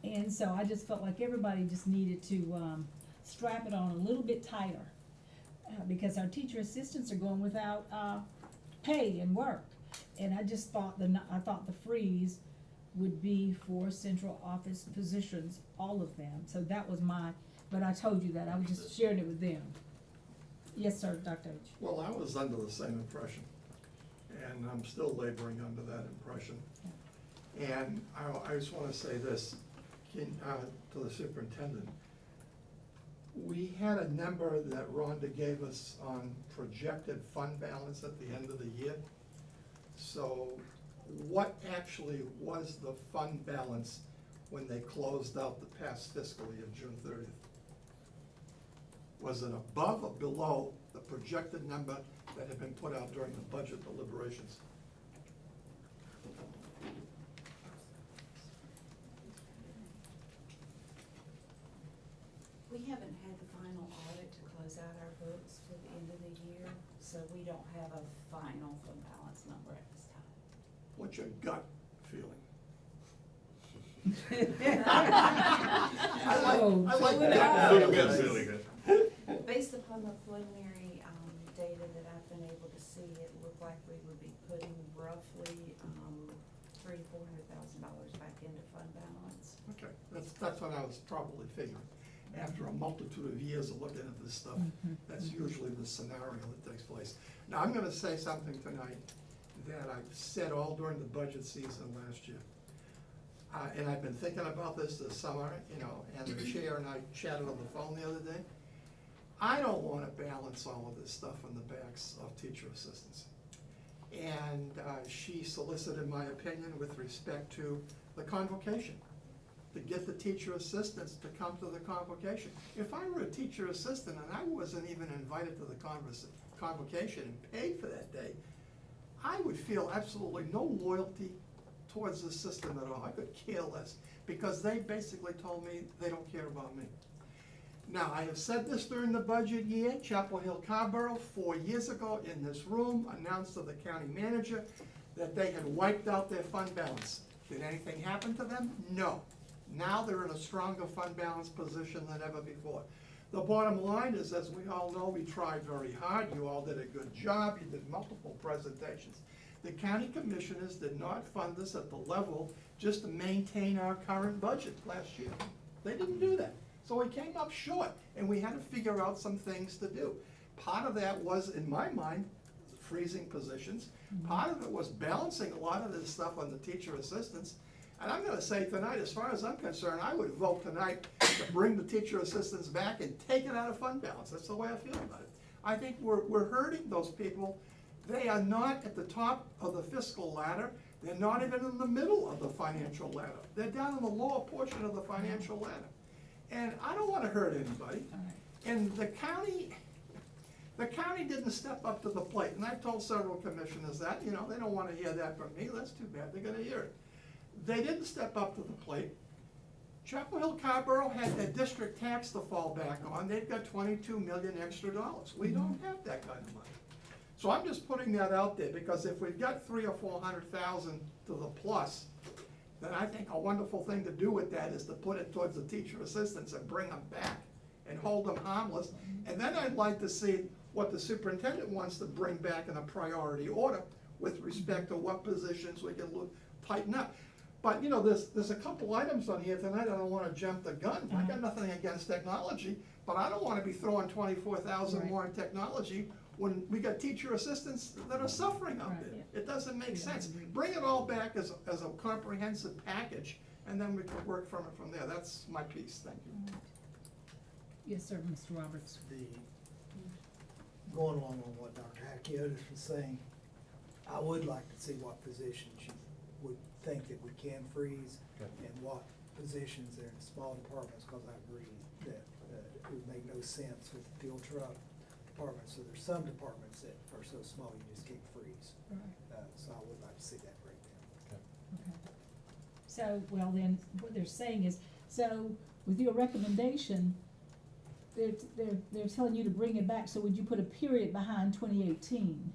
And so I just felt like everybody just needed to strap it on a little bit tighter, because our teacher assistants are going without pay and work. And I just thought the freeze would be for central office positions, all of them. So that was but I told you that, I was just sharing it with them. Yes, sir, Dr. H. Well, I was under the same impression, and I'm still laboring under that impression. And I just wanna say this, to the superintendent. We had a number that Rhonda gave us on projected fund balance at the end of the year. So what actually was the fund balance when they closed out the past fiscal year, June 30th? Was it above or below the projected number that had been put out during the budget deliberations? We haven't had the final audit to close out our books for the end of the year, so we don't have a final fund balance number at this time. What's your gut feeling? Oh, I like so would that. I. Feel good, really good. Based upon the preliminary, data that I've been able to see, it looked like we would be putting roughly, $300,000 to $400,000 back into fund balance. Okay, that's what I was probably figuring. After a multitude of years of looking at this stuff, that's usually the scenario that takes place. Now, I'm gonna say something tonight that I've said all during the budget season last year. And I've been thinking about this summer, you know, and the chair and I chatted on the phone the other day. I don't wanna balance all of this stuff on the backs of teacher assistants. And she solicited my opinion with respect to the convocation, to get the teacher assistants to come to the convocation. If I were a teacher assistant and I wasn't even invited to the convocation and paid for that day, I would feel absolutely no loyalty towards the system at all. I could care less, because they basically told me they don't care about me. Now, I have said this during the budget year. Chapel Hill Carborough, 4 years ago in this room, announced to the county manager that they had wiped out their fund balance. Did anything happen to them? No. Now they're in a stronger fund balance position than ever before. The bottom line is, as we all know, we tried very hard. You all did a good job. You did multiple presentations. The county commissioners did not fund this at the level just to maintain our current budget last year. They didn't do that. So we came up short, and we had to figure out some things to do. Part of that was, in my mind, freezing positions. Part of it was balancing a lot of this stuff on the teacher assistants. And I'm gonna say tonight, as far as I'm concerned, I would vote tonight to bring the teacher assistants back and take it out of fund balance. That's the way I feel about it. I think we're hurting those people. They are not at the top of the fiscal ladder. They're not even in the middle of the financial ladder. They're down in the lower portion of the financial ladder. And I don't wanna hurt anybody. And the county didn't step up to the plate. And I've told several commissioners that, you know, they don't wanna hear that from me. That's too bad, they're gonna hear it. They didn't step up to the plate. Chapel Hill Carborough had their district tax to fall back on. They've got $22 million extra. We don't have that kind of money. So I'm just putting that out there, because if we've got $300,000 or $400,000 to the plus, then I think a wonderful thing to do with that is to put it towards the teacher assistants and bring them back and hold them harmless. And then I'd like to see what the superintendent wants to bring back in a priority order with respect to what positions we can tighten up. But, you know, there's a couple items on here tonight. I don't wanna jump the gun. I got nothing against technology, but I don't wanna be throwing 24,000 more in technology when we got teacher assistants that are suffering out there. It doesn't make sense. Bring it all back as a comprehensive package, and then we can work from it from there. That's my piece, thank you. Yes, sir, Mr. Roberts. Going along with what Dr. Hackiotis was saying, I would like to see what positions you would think that we can freeze, and what positions are in small departments, because I agree that it would make no sense with the field truck department. So there's some departments that are so small you just can't freeze. So I would like to see that breakdown. Okay. So, well then, what they're saying is, so with your recommendation, they're telling you to bring it back, so would you put a period behind 2018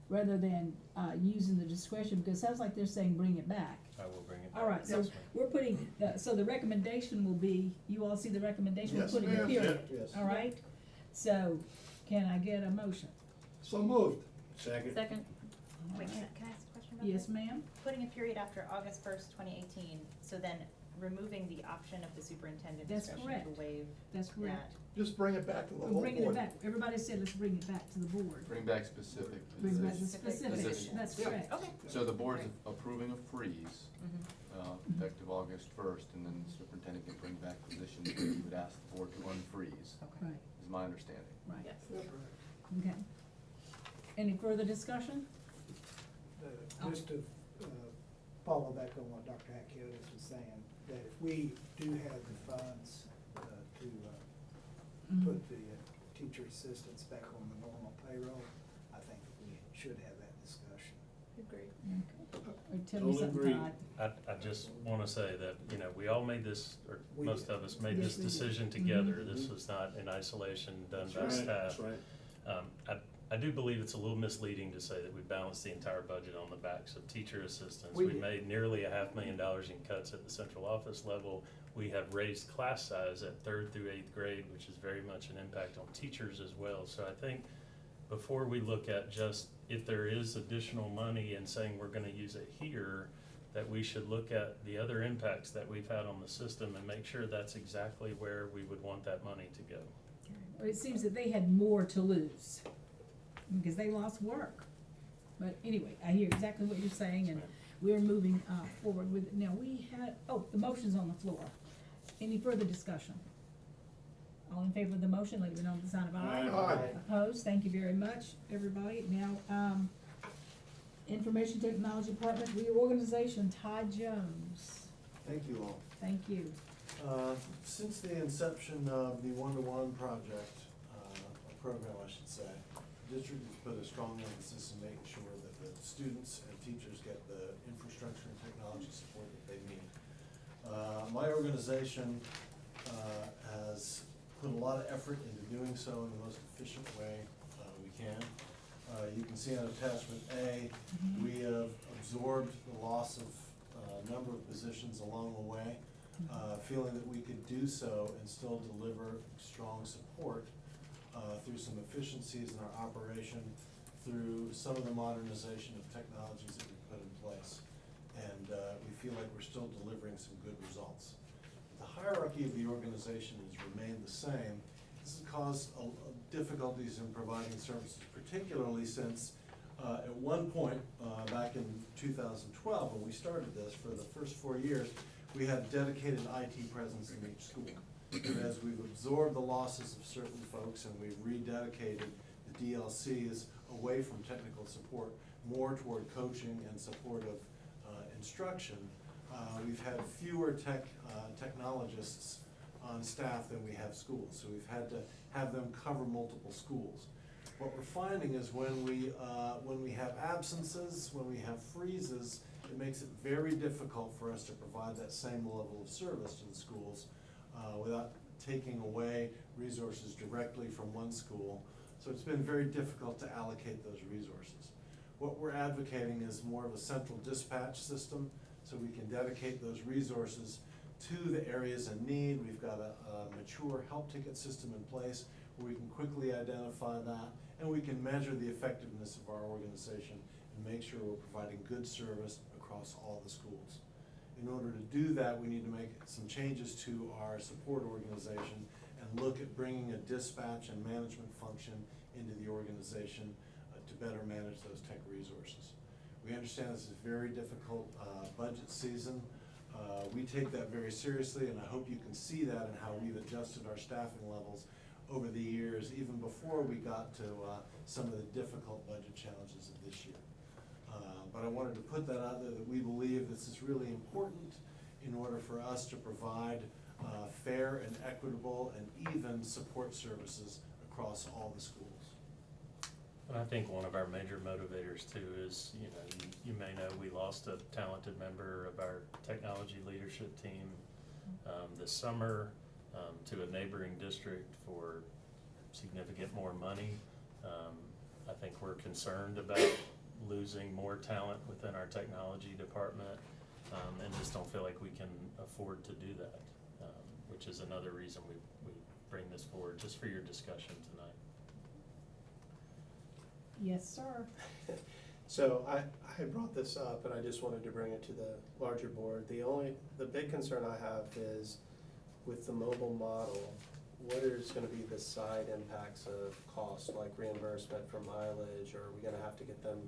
rather than using the discretion, because it sounds like they're saying bring it back. I will bring it back. All right, so we're putting, so the recommendation will be, you all see the recommendation, we're Yes, putting a ma'am. period. Yes. All right, so can I get a motion? So moved. Second. Second. All Wait, right. can I ask a question about Yes, that? ma'am? Putting a period after August 1st, 2018, so then removing the option of the superintendent That's discretion correct. to waive That's that. correct. Just bring it back to the We're whole bringing it board. back, everybody said let's bring it back to the board. Bring back specific Bring back the positions. specifics, Positions. that's Yeah. correct. Okay. So the board's approving a freeze, Mhm. effective August 1st, and then the superintendent can bring back positions that you would ask the board to unfreeze, Okay. Right, is my understanding. right, Yes. okay. Any further discussion? Just to follow back on what Dr. Hackiotis was saying, that if we do have the funds to put the teacher assistants back on the normal payroll, I think we should have that discussion. Agreed. Or tell me Totally something, agree. Todd. I just wanna say that, you know, we all made this, or We most did. of us made Yes, this we did. decision together. This was not in isolation done by That's right, staff. that's right. I do believe it's a little misleading to say that we balanced the entire budget on the backs of teacher assistants. We We did. made nearly $500,000 in cuts at the central office level. We have raised class size at 3rd through 8th grade, which is very much an impact on teachers as well. So I think before we look at just if there is additional money and saying we're gonna use it here, that we should look at the other impacts that we've had on the system and make sure that's exactly where we would want that money to go. Well, it seems that they had more to lose because they lost work. But anyway, I hear exactly what you're saying, and we're moving forward with it. Now, we had, the motion's on the floor. Any further discussion? All in favor of the motion, let me know with the sign of aye. Aye. Opposed? Thank you very much, everybody. Now, Information Technology Department Reorganization, Todd Jones. Thank you all. Thank you. Since the inception of the one-to-one project, program, I should say, the district has put a strong emphasis in making sure that the students and teachers get the infrastructure and technology support that they need. My organization has put a lot of effort into doing so in the most efficient way we can. You can see on attachment A, we have absorbed the loss of a number of positions along the way, feeling that we could do so and still deliver strong support through some efficiencies in our operation, through some of the modernization of technologies that we put in place. And we feel like we're still delivering some good results. The hierarchy of the organization has remained the same. This has caused difficulties in providing services, particularly since at one point, back in 2012, when we started this, for the first 4 years, we had a dedicated IT presence in each school. And as we've absorbed the losses of certain folks and we've rededicated the DLCs away from technical support, more toward coaching and support of instruction, we've had fewer technologists on staff than we have schools. So we've had to have them cover multiple schools. What we're finding is when we have absences, when we have freezes, it makes it very difficult for us to provide that same level of service to the schools without taking away resources directly from one school. So it's been very difficult to allocate those resources. What we're advocating is more of a central dispatch system, so we can dedicate those resources to the areas in need. We've got a mature help ticket system in place where we can quickly identify that, and we can measure the effectiveness of our organization and make sure we're providing good service across all the schools. In order to do that, we need to make some changes to our support organization and look at bringing a dispatch and management function into the organization to better manage those tech resources. We understand this is a very difficult budget season. We take that very seriously, and I hope you can see that in how we've adjusted our staffing levels over the years, even before we got to some of the difficult budget challenges of this year. But I wanted to put that out there that we believe this is really important in order for us to provide fair and equitable and even support services across all the schools. And I think one of our major motivators too is, you may know, we lost a talented member of our technology leadership team this summer to a neighboring district for significant more money. I think we're concerned about losing more talent within our technology department and just don't feel like we can afford to do that, which is another reason we bring this forward, just for your discussion tonight. Yes, sir. So I brought this up and I just wanted to bring it to the larger board. The big concern I have is with the mobile model, what is gonna be the side impacts of cost, like reimbursement for mileage, or are we gonna have to get them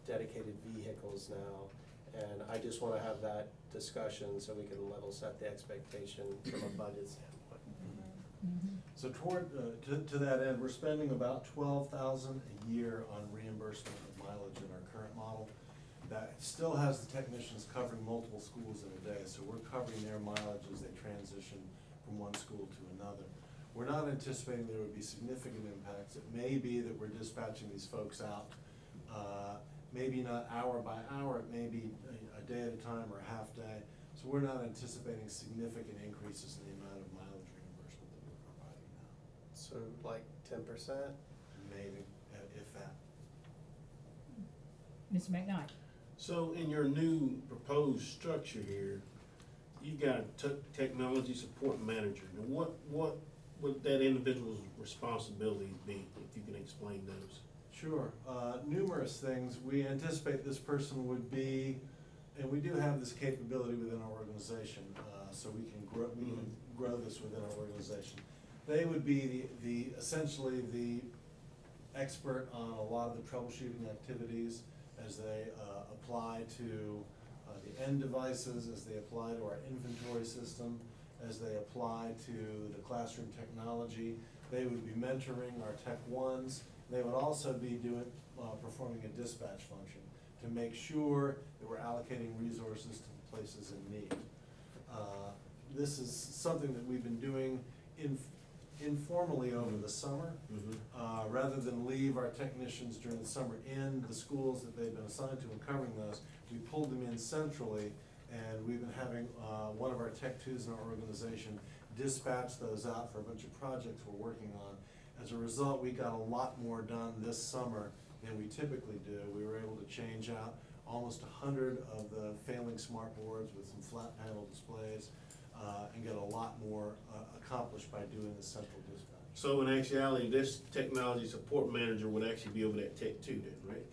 dedicated vehicles now? And I just wanna have that discussion so we can level set the expectation from a budget standpoint. So toward, to that end, we're spending about $12,000 a year on reimbursement of mileage in our current model. That still has the technicians covering multiple schools in a day, so we're covering their mileage as they transition from one school to another. We're not anticipating there would be significant impacts. It may be that we're dispatching these folks out, maybe not hour by hour, it may be a day at a time or a half day. So we're not anticipating significant increases in the amount of mileage reimbursement that we're providing now. So like 10%? Maybe, at if that. Mr. McKnight? So in your new proposed structure here, you've got a technology support manager. Now, what would that individual's responsibilities be, if you can explain those? Sure, numerous things. We anticipate this person would be, and we do have this capability within our organization, so we can grow this within our organization. They would be essentially the expert on a lot of the troubleshooting activities as they apply to the end devices, as they apply to our inventory system, as they apply to the classroom technology. They would be mentoring our Tech Ones. They would also be performing a dispatch function to make sure that we're allocating resources to the places in need. This is something that we've been doing informally over the summer. Rather than leave our technicians during the summer in the schools that they've been assigned to and covering those, we pulled them in centrally, and we've been having one of our Tech Twos in our organization dispatch those out for a bunch of projects we're working on. As a result, we got a lot more done this summer than we typically do. We were able to change out almost 100 of the failing smart boards with some flat panel displays, and get a lot more accomplished by doing the central dispatch. So in actuality, this technology support manager would actually be over that Tech 2 then, right?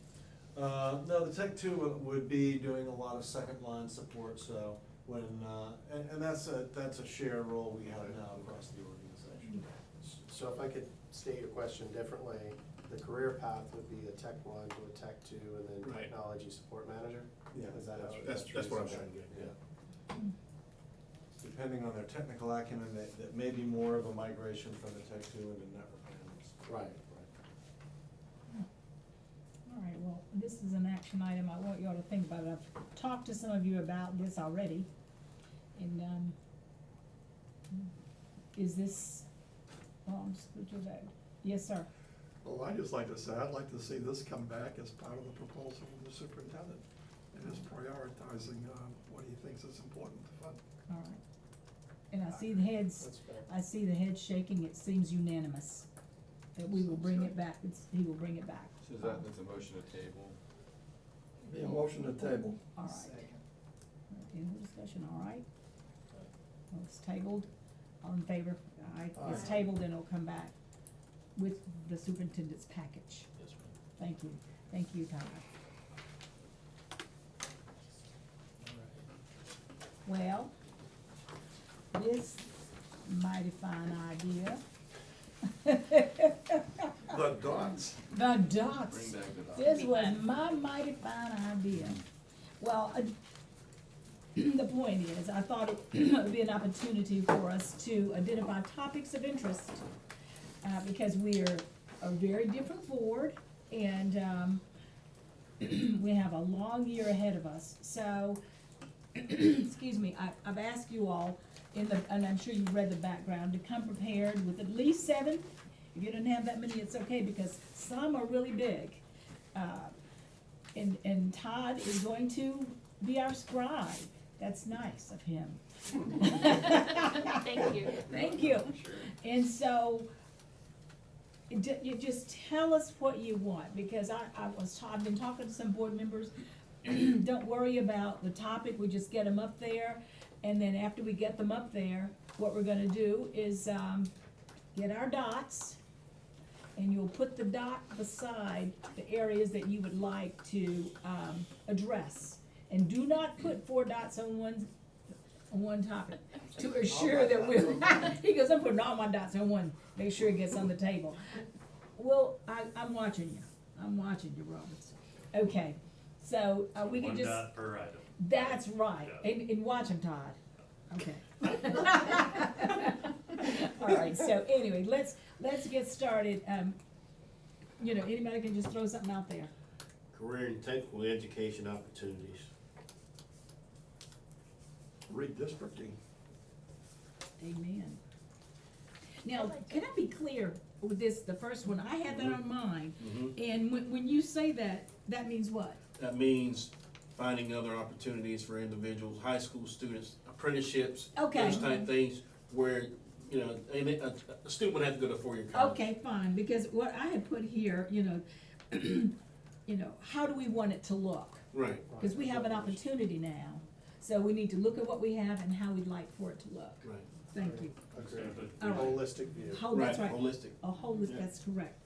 No, the Tech Two would be doing a lot of second line support, so when, and that's a shared role we have now across the organization. So if I could state your question differently, the career path would be a Tech 1 to a Tech 2 and then Right. technology support manager? Yeah, Is that how? That's what I'm trying to get, yeah. Depending on their technical acumen, that may be more of a migration from the Tech Two into network panels. Right, All right, well, this is an action item I want y'all to think about. I've talked to some of you about this already. And, is this, I'll just put your vote. Yes, sir. Well, I'd just like to say, I'd like to see this come back as part of the proposal from the superintendent, and is prioritizing, what he thinks is important to fund. All right. And I see the heads, That's fair. I see the heads shaking. It seems unanimous that we will bring it back. He will bring it back. So that's a motion to table. Be a motion to table. All right. Any more discussion? All right. Well, it's tabled. All in favor? Aye. It's Aye. tabled and it'll come back with the superintendent's package. Yes, ma'am. Thank you. Thank you, Todd. Well, this mighty fine idea. The dots. The dots. Bring back the dots. This was my mighty fine idea. Well, the point is, I thought it would be an opportunity for us to identify topics of interest, because we are a very different board, and we have a long year ahead of us. So, excuse me, I've asked you all, and I'm sure you've read the background, to come prepared with at least 7. If you don't have that many, it's okay, because some are really big. And Todd is going to be our scribe. That's nice of him. Thank you. Thank you. And so, you just tell us what you want, because I've been talking to some board members. Don't worry about the topic, we just get them up there, and then after we get them up there, what we're gonna do is, get our dots, and you'll put the dot beside the areas that you would like to, address. And do not put 4 dots on one topic, to assure that we'll, he goes, I'm putting all my dots on one, make sure it gets on the table. Well, I'm watching you, Roberts. Okay, so, we can just. One dot per item. That's right, and watch him, Todd. Okay. All right, so anyway, let's get started. Anybody can just throw something out there. Career and technical education opportunities. Redistricting. Amen. Now, can I be clear with this, the first one? I had that on mine, and when you say that, that means what? That means finding other opportunities for individuals, high school students, apprenticeships, Okay. those type things where, a student would have to go to 4-year college. Okay, fine, because what I had put here, you know, how do we want it to look? Right. Because we have an opportunity now, so we need to look at what we have and how we'd like for it to look. Right. Thank you. Agreed. All right. Holistic view. That's right. Holistic. A holistic, Yeah. that's correct.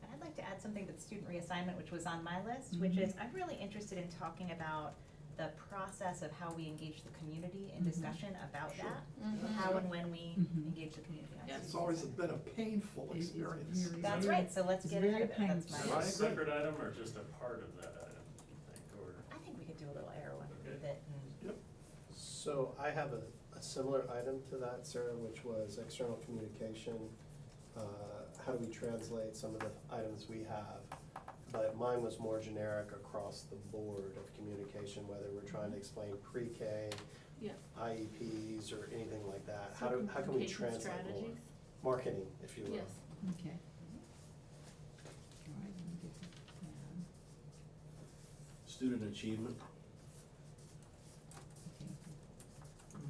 And I'd like to add something to the student reassignment, which was on my list, which is I'm really interested in talking about the process of how we engage the community in discussion about that, how and when we engage the community on It's student always reassignment. been a painful It is experience. very- That's right, so let's It's get very ahead of it, that's painful. my. I A agree. separate item or just a part of that item, you think, or? I think we could do a little arrow underneath it and. Yep. So I have a similar item to that, Sarah, which was external communication. How do we translate some of the items we have? But mine was more generic across the board of communication, whether we're trying to explain pre-K, Yeah. IEPs, or anything like that. How can we Communication translate more? strategies. Marketing, if you will. Yes. Okay. All right, let me get to that. Student achievement.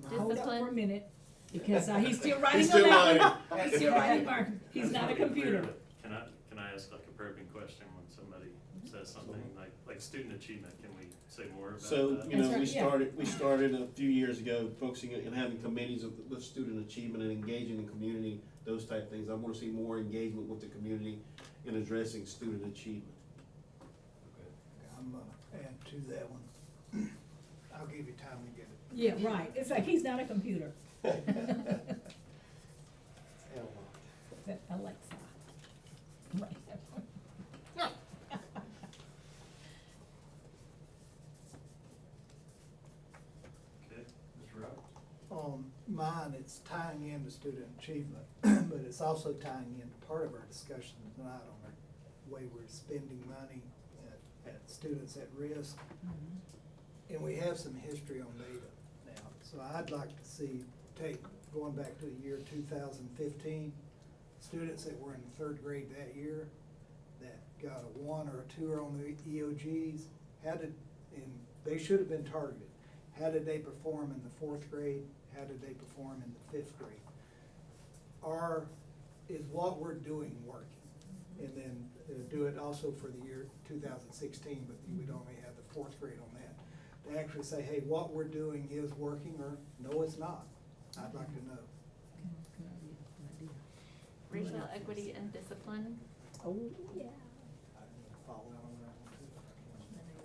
Hold up for a Discipline. minute, because he's still writing He's on still that one. writing. He's still writing, Mark. He's That's not a not clear, computer. but Can I ask like a probing question when somebody says something like student achievement, can we say more about that? So, you know, That's right, we started a few years ago focusing and having committees of the student achievement and engaging the community, those type of things. I wanna see more engagement with the community in addressing student achievement. I'm gonna add to that one. I'll give you time to get it. Yeah, right. It's like he's not a computer. Alexa. Right. Okay, Mr. Roberts? Mine, it's tying into student achievement, but it's also tying into part of our discussion tonight on the way we're spending money at students at risk. And we have some history on data now, so I'd like to see, going back to the year 2015, students that were in the third grade that year, that got a 1 or a 2 on the EOGs, and they should have been targeted. How did they perform in the fourth grade? How did they perform in the fifth grade? Is what we're doing working? And then do it also for the year 2016, but we'd only have the fourth grade on that. To actually say, hey, what we're doing is working, or no, it's not. I'd like to know. Good idea, good idea. Racial equity and discipline. Oh, yeah. I didn't follow on that one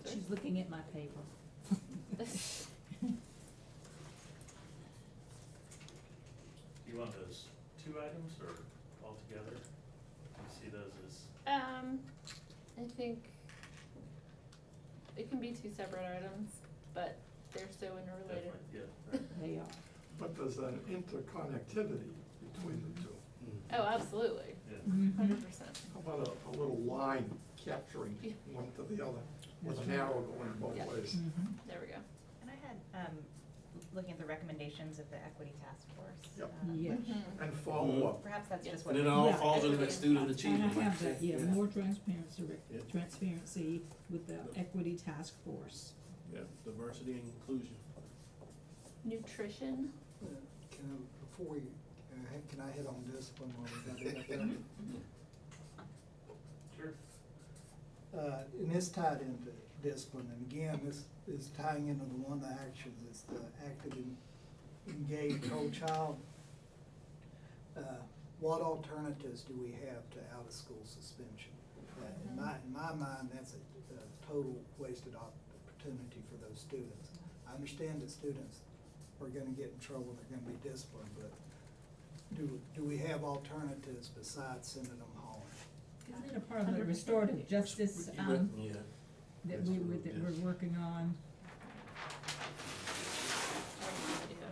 too. She's looking at my paper. You want those two items or all together? You see those as, I think it can be two separate items, but they're so interrelated. definitely, yeah, right. They are. But there's an interconnectivity between the two. Oh, absolutely, Yeah. 100%. How about a little line capturing Yeah. one to the other, with That's an right. arrow going both Yeah. ways? There we go. And I had, looking at the recommendations of the equity task force. Yep. Yes. And follow up. Perhaps that's just what. And it all Yeah. falls under that student I achievement. like have you that, said. yeah, more transparency, Yeah. transparency with the equity task force. Yeah, diversity and inclusion. Nutrition. Before we, can I hit on discipline while we got it up there? Sure. And this tied into discipline, and again, this is tying into the one of the actions, it's the active and engaged whole child. What alternatives do we have to out-of-school suspension? In my mind, that's a total wasted opportunity for those students. I understand that students are gonna get in trouble, they're gonna be disciplined, but do we have alternatives besides sending them home? Isn't it a part of the restorative justice, Yeah. that we're working on?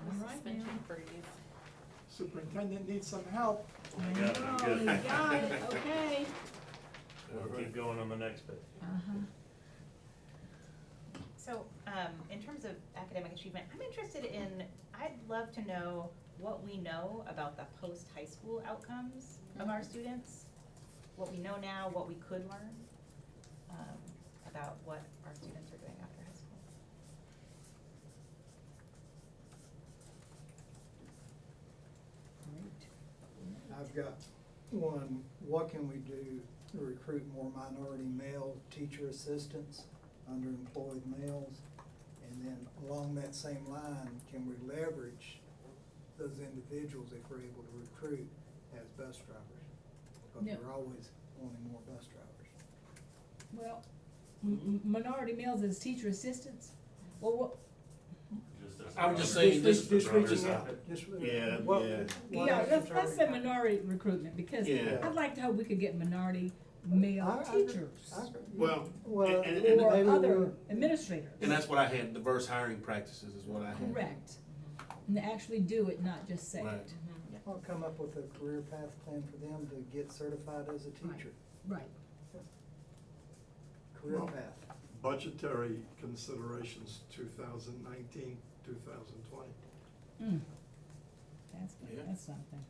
All right, Suspension ma'am. freeze. Superintendent needs some help. I got it, I'm good. You got it, okay. We'll keep going on the next page. Uh-huh. So, in terms of academic achievement, I'm interested in, I'd love to know what we know about the post-high school outcomes of our students, what we know now, what we could learn, about what our students are doing after high school. I've got one, what can we do to recruit more minority male teacher assistants, underemployed males. And then along that same line, can we leverage those individuals if we're able to recruit as bus drivers? Because No. we're always wanting more bus drivers. Well, minority males as teacher assistants, well, what, Just as a I was just broader- saying, Just just, reaching out, just. Yeah, well, yeah. what yeah, actions let's are say we- minority recruitment, because Yeah. I'd like to hope we could get minority male I agree. teachers. I agree. well, Well, and Or maybe other we're- administrators. and that's what I had, diverse hiring practices is what I had. Correct. And actually do it, not just say Right. it. Or come up with a career path plan for them to get certified as a teacher. Right. Career Well, path. Budgetary considerations, 2019, 2020. That's good, Yeah. that's something.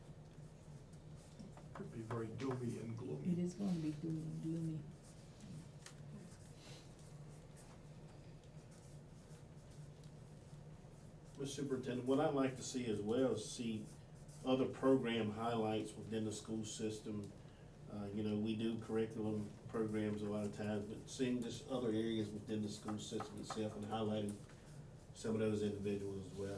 Could be very doomy and It gloomy. is going to be doom and gloomy. Mr. Superintendent, what I'd like to see as well is see other program highlights within the school system. You know, we do curriculum programs a lot of times, but seeing just other areas within the school system itself and highlighting some of those individuals as well.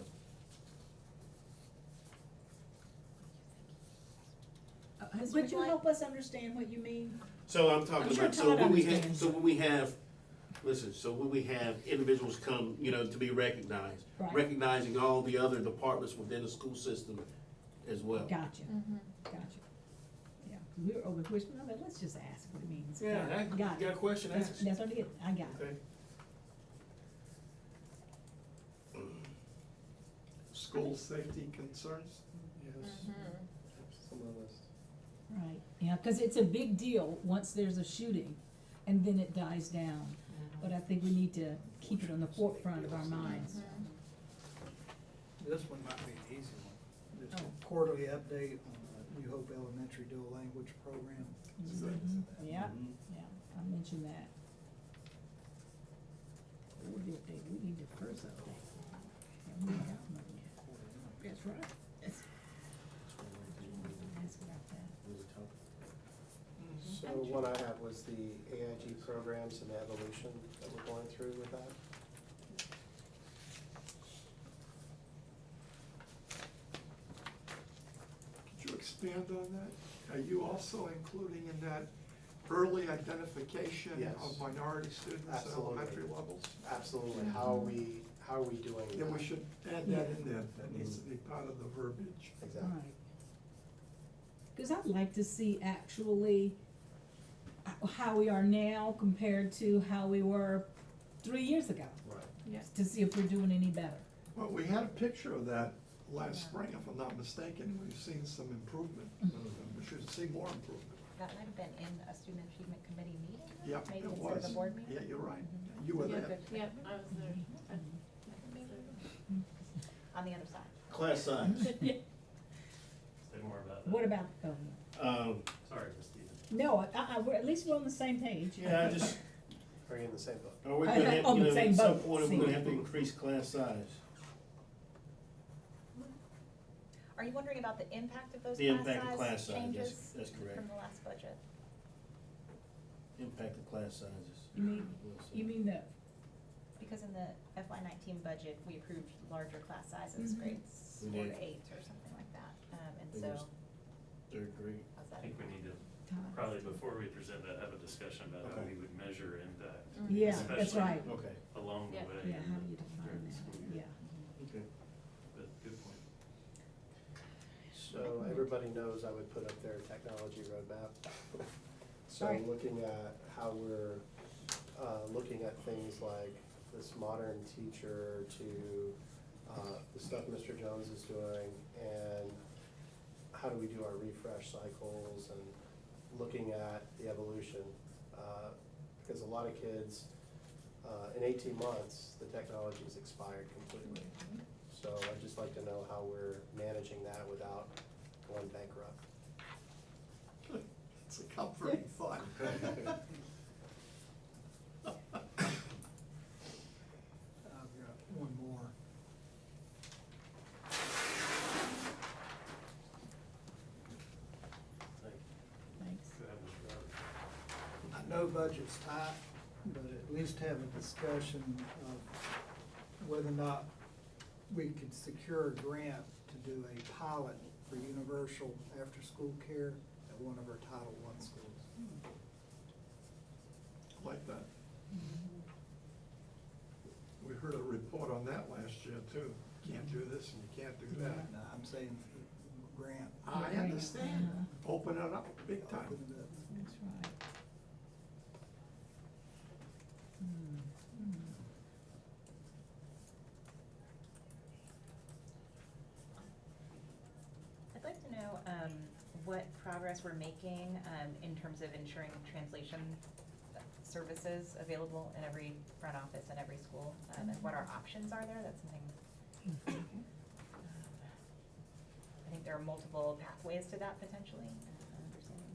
Would you help us understand what you mean? So I'm talking I'm sure about, so Todd when we understands. have, so when we have, listen, so when we have individuals come, you know, to be recognized, Right. recognizing all the other departments within the school system as well. Gotcha, gotcha. Yeah, we were over which, no, but let's just ask what it means. Yeah, Got you got it. a question, That's, ask. that's what it is, I got it. Okay. School safety concerns? Yes. Some of us. Right, yeah, cause it's a big deal once there's a shooting and then it dies down. But I think we need to keep it on the forefront of our minds. This one might be an easy one. Just Oh. a quarterly update on the New Hope Elementary dual language program. Yeah, Mhm. yeah, I mentioned that. What the update, we need the first update. Yeah, we ain't got none yet. That's right. That's- Ask about that. So what I had was the AIG programs and the evolution that we're going through with that. Could you expand on that? Are you also including in that early identification Yes. of minority students at Absolutely. elementary levels? Absolutely, how are we doing that? Yeah, we should add that in there. That needs to be part of the verbiage. Exactly. Right. Cause I'd like to see actually how we are now compared to how we were 3 years ago, Right. Yes. to see if we're doing any better. Well, we had a picture of that last spring, if I'm not mistaken. We've seen some improvement. We should see more improvement. That might have been in a student achievement committee meeting, Yeah, maybe it instead of was. a board meeting? Yeah, you're right. You were Yeah, there. Yep, I was there. On the other side. Class size. Say more about that. What about, Sorry, Ms. Stevens. no, we're, at least we're on the same page. Yeah, I just, Are you in the same boat? are we gonna have, On you the know, same at some boat. point, we're gonna have to increase class size. Are you wondering about the impact of those The impact of class class size, size changes that's correct. from the last budget? Impact of class sizes. You mean the, Because in the FY19 budget, we approved larger class sizes, Mhm. grades We 4 did. to 8 or something like that, and It so, was Third grade. how's I that? think we need to, Todd. probably before we present that, have a discussion about how Okay. we would measure impact. Yeah, that's especially right. Okay, Along the Yeah. way. Yeah, how do you during define the school that? year. Yeah. okay. But good point. So everybody knows I would put up their technology roadmap. So Right. looking at how we're, looking at things like this modern teacher to, the stuff Mr. Jones is doing, and how do we do our refresh cycles, and looking at the evolution. Because a lot of kids, in 18 months, the technology's expired completely. So I'd just like to know how we're managing that without going bankrupt. It's a comforting thought. I've got one more. Thank you. Thanks. Go ahead, Mr. Roberts. budget's tight, but at least have a discussion of whether or not we could secure a grant to do a pilot for universal after-school care at one of our Title I schools. Like that. We heard a report on that last year too. Can't do this and you can't do that. No, I'm saying grant. I understand. Open it up big time. Open it up. That's right. I'd like to know what progress we're making in terms of ensuring translation services available in every front office and every school, and what our options are there. That's something. I think there are multiple pathways to that potentially, understanding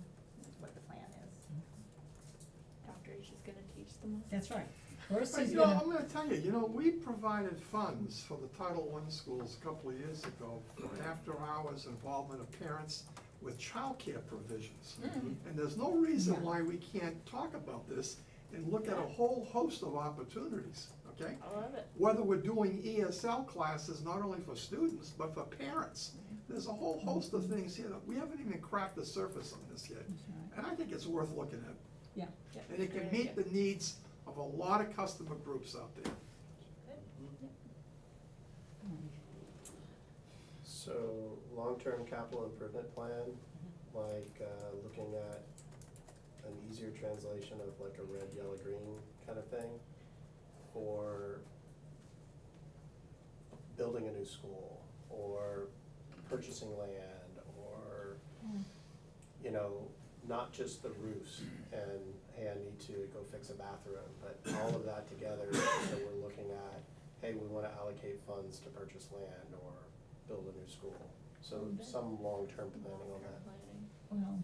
what the plan is. Dr. is just gonna teach them. That's right. First But, he's you know, gonna, I'm gonna tell you, we provided funds for the Title I schools a couple of years ago for after-hours involvement of parents with childcare provisions. And there's no reason why we can't talk about this and look at a whole host of opportunities, okay? I love it. Whether we're doing ESL classes, not only for students, but for parents. There's a whole host of things here that we haven't even cracked the surface on this yet. That's right. And I think it's worth looking at. Yeah. And it can meet the needs of a lot of customer groups out there. So, long-term capital improvement plan, like, looking at an easier translation of like a red, yellow, green kind of thing for building a new school, or purchasing land, or, you know, not just the roofs and, hey, I need to go fix a bathroom, but all of that together, so we're looking at, hey, we wanna allocate funds to purchase land or build a new school. So some long-term planning on that. well.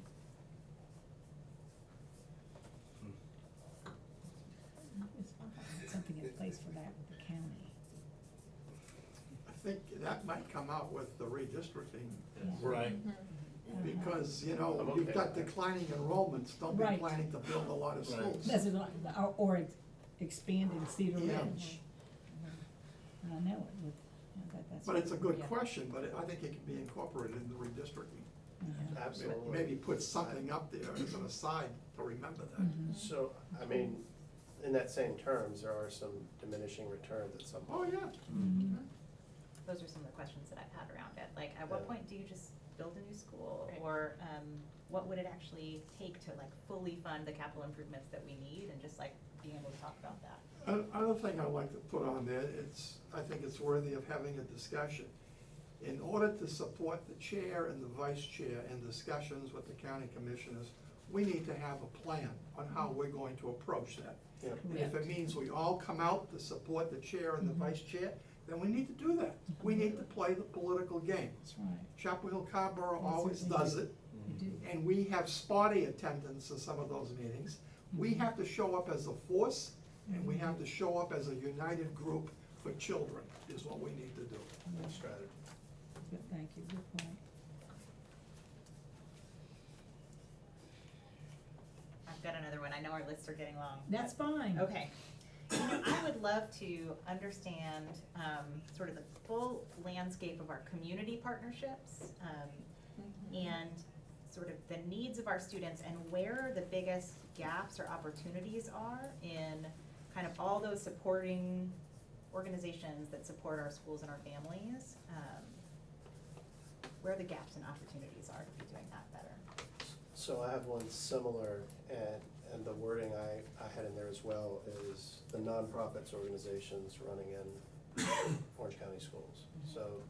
It's something in place for that with the county. I think that might come out with the redistricting. Right. Because, I'm you've okay got with that. declining enrollments, don't be Right. planning to build a lot of Right. schools. That's or expanding Cedar Yeah. Ridge. I know it with, that's. But it's a good yeah. question, but I think it can be incorporated in the redistricting. Absolutely. Maybe put something up there as an aside to remember that. Mhm. So, I mean, in that same terms, there are some diminishing returns at some Oh, point. yeah. Those are some of the questions that I've had around it, like, at what Yeah. point do you just build a new school? Right. Or, what would it actually take to like fully fund the capital improvements that we need, and just like being able to talk about that? Another thing I'd like to put on there, I think it's worthy of having a discussion. In order to support the chair and the vice chair in discussions with the county commissioners, we need to have a plan on how we're going to approach that. Yeah. And if it means we all come out to support the chair and the vice chair, then we need to do that. We need to play the political game. That's right. Chapel Hill Carrboro They always certainly does do. it, They do. and we have spotty attendance at some of those meetings. We have to show up as a force, and we have to show up as a united group for children, is what we need to do. Good strategy. Good, thank you, good point. I've got another one, I know our lists are getting long. That's fine. Okay. I would love to understand, sort of the full landscape of our community partnerships, and sort of the needs of our students, and where the biggest gaps or opportunities are in kind of all those supporting organizations that support our schools and our families. Where the gaps and opportunities are to be doing that better. So I have one similar, and the wording I had in there as well is the nonprofits organizations running in Orange County schools. So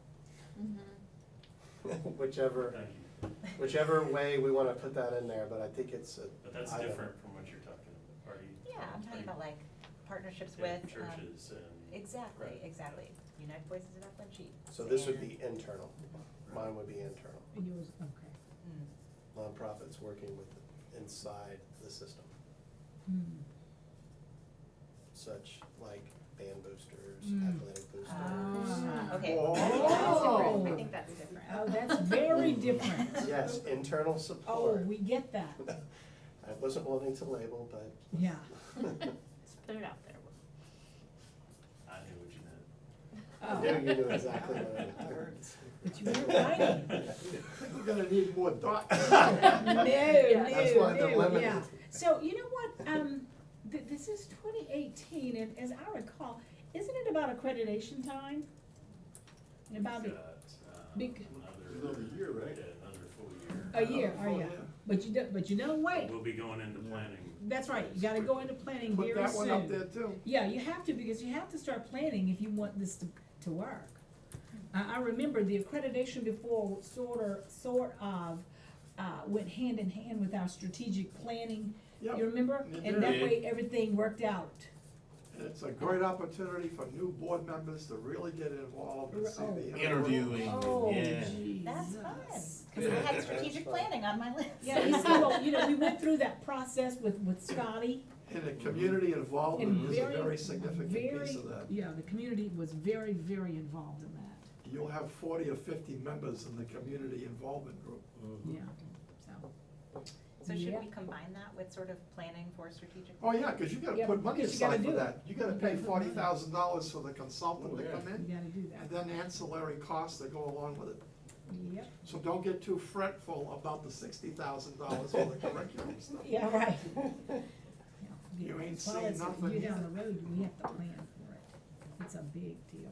whichever way we wanna put that in there, but I think it's a. But that's item. different from what you're talking about, are you? Yeah, I'm talking about like partnerships Yeah, with. churches and. Exactly, Right. exactly. United Voices of Appalachian. So this would be internal. Mine would be internal. And yours, okay. Nonprofits working with, inside the system, such like band boosters, athletic boosters. Okay. Oh. I think that's different. Oh, that's very different. Yes, internal Oh, support. we get that. I wasn't wanting to label, but. Yeah. Just put it out there. I knew what you meant. Oh. Yeah, you knew exactly what I heard. But you were right. We're gonna need more dots. That's why they're No, limited. yeah. So, you know what, this is 2018, and as I recall, isn't it about accreditation time? And about We've the, got, big- Another year, right? Yeah, another full year. a year, oh yeah, but you don't wait, We'll be going into planning. that's right, you gotta go into planning very Put soon. that one up there too. Yeah, you have to, because you have to start planning if you want this to work. I remember the accreditation before sort of, went hand in hand with our strategic planning. Yep. You remember? It And that did. way, everything worked out. And it's a great opportunity for new board members to really get involved and see the. Interviewing, Oh, yeah. Jesus. That's fun, cause I had strategic planning on my list. Yeah, well, we went through that process with Scotty. And the community involvement And is a very significant piece of that. Yeah, the community was very, very involved in that, You'll have 40 or 50 members in the community involvement group. yeah, so. So should Yeah. we combine that with sort of planning for strategic? Oh, yeah, cause you gotta Yeah, put money because you gotta aside for do that. it. You gotta You pay gotta put money. $40,000 for the consultant to Oh, yeah. come in, You gotta do and that, then ancillary costs that go along with it. yep, So don't get too fretful about the $60,000 for the curriculum stuff. yeah, right. You ain't As far seen as nothing you yet. down the road, we have to plan for it, it's a big deal.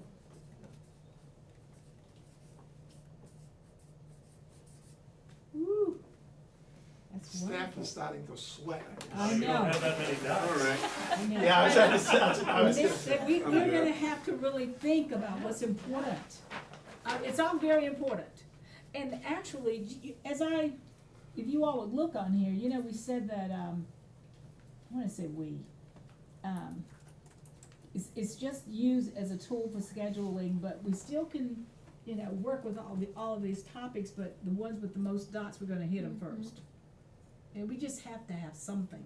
Woo, that's Staff wonderful. is starting to sweat. I You know. don't have that many dots. All right. I know. Yeah, I was gonna say. We're I'm gonna good. have to really think about what's important. It's all very important. And actually, if you all would look on here, you know, we said that, I wanna say we, it's just used as a tool for scheduling, but we still can, you know, work with all of these topics, but the ones with the most dots, we're gonna hit them first. And we just have to have something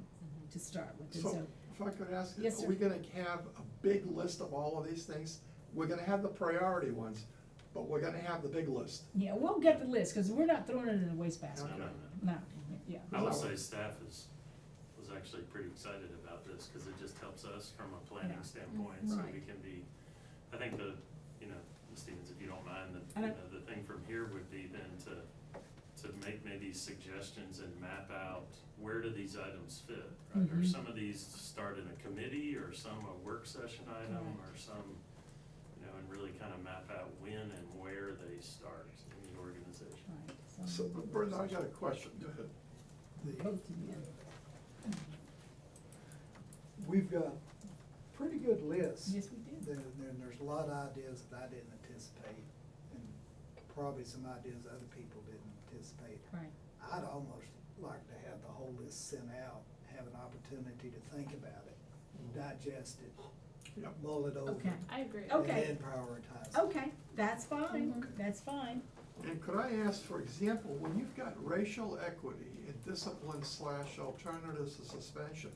to start with, and So, so, if I could ask, Yes, are sir. we gonna have a big list of all of these things? We're gonna have the priority ones, but we're gonna have the big list. yeah, we'll get the list, cause we're not throwing it in the wastebasket. Okay. No, yeah. I will say staff was actually pretty excited about this, cause it just helps us from a planning Yeah. standpoint, so Right. we can be, I think you know, Stevens, if you don't mind, I you don't- know, the thing from here would be then to make maybe suggestions and map out where do these items fit, right? Or Mhm. some of these start in a committee, or some a work session item, Correct. or some, you know, and really kind of map out when and where they start in the organization. Right, So, Brenda, I got a question. Go ahead. Both of you. We've got pretty good lists. Yes, we do. Then there's a lot of ideas that I didn't anticipate, and probably some ideas other people didn't anticipate. Right. I'd almost like to have the whole list sent out, have an opportunity to think about it, digest it, Yep. mull it over. Okay. I agree. Okay. And then prioritize it. Okay, that's fine, Mhm. that's fine. And could I ask, for example, when you've got racial equity and discipline/alternatives to suspension,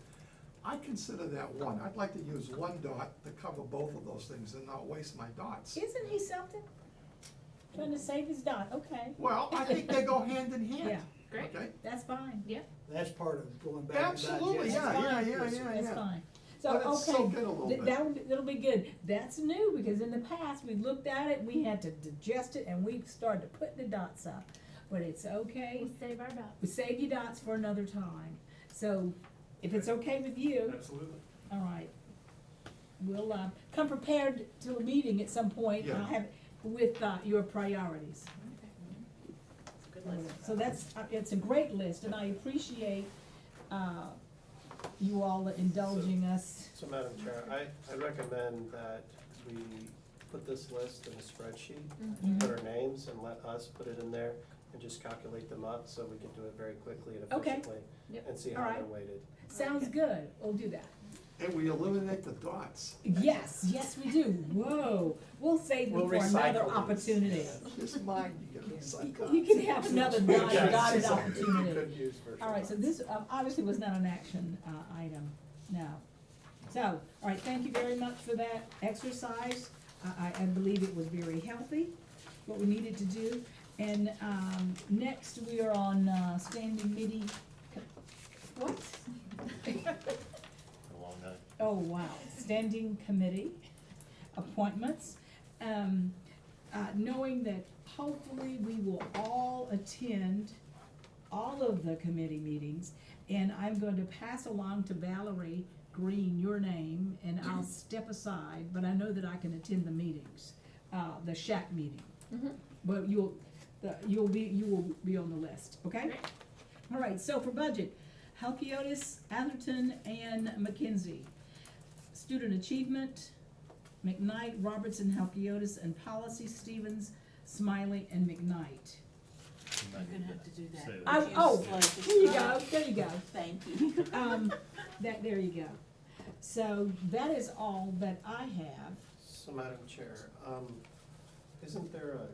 I consider that one. I'd like to use one dot to cover both of those things and not waste my dots. Isn't he something? Trying to save his dot, okay. Well, I think they go hand in hand. Yeah, Great. Okay? that's fine. Yeah. That's part of going back and Absolutely, digesting. yeah, That's yeah, fine. yeah, yeah, That's yeah. fine. So, Let it soak in a little okay, bit. that'll be good. That's new, because in the past, we looked at it, we had to digest it, and we started putting the dots up. But it's okay, We'll save our dots. we save your dots for another time. So, if it's okay with you, Absolutely. all right. We'll, come prepared to a meeting at some point, and I'll Yeah. have, with, your priorities. Good list. So that's, it's a great list, and I appreciate, you all indulging us. So Madam Chair, I recommend that we put this list in a spreadsheet, Mhm. put our names and let us put it in there and just calculate them up so we can do it very quickly and Okay. efficiently Yep. and see All how right. they're weighted. Sounds good, we'll do that. And we eliminate the dots. Yes, yes, we do. Whoa, we'll save them We'll for another recycle these. opportunity. Just mine, you get recycled. You can have another Yeah, dotted it's like opportunity. good use for All right, so sure. this, obviously was not an action, item, no. So, all right, thank you very much for that exercise. I believe it was very healthy, what we needed to do. And, next we are on, standing What? A long night. Oh, wow. Standing committee appointments. Knowing that hopefully we will all attend all of the committee meetings, and I'm going to pass along to Valerie Green your name, and I'll step aside, but I know that I can attend the meetings, the shack meeting. But you will be on the list, okay? Great. All right, so for budget, Halkiotis, Atherton, and McKenzie. Student achievement, McKnight, Robertson, Halkiotis, and policy, Stevens, Smiley, and McKnight. You're gonna have to do that. Say that. There you go. Thank you. There you go. So that is all that I have. So, Madam Chair, isn't there a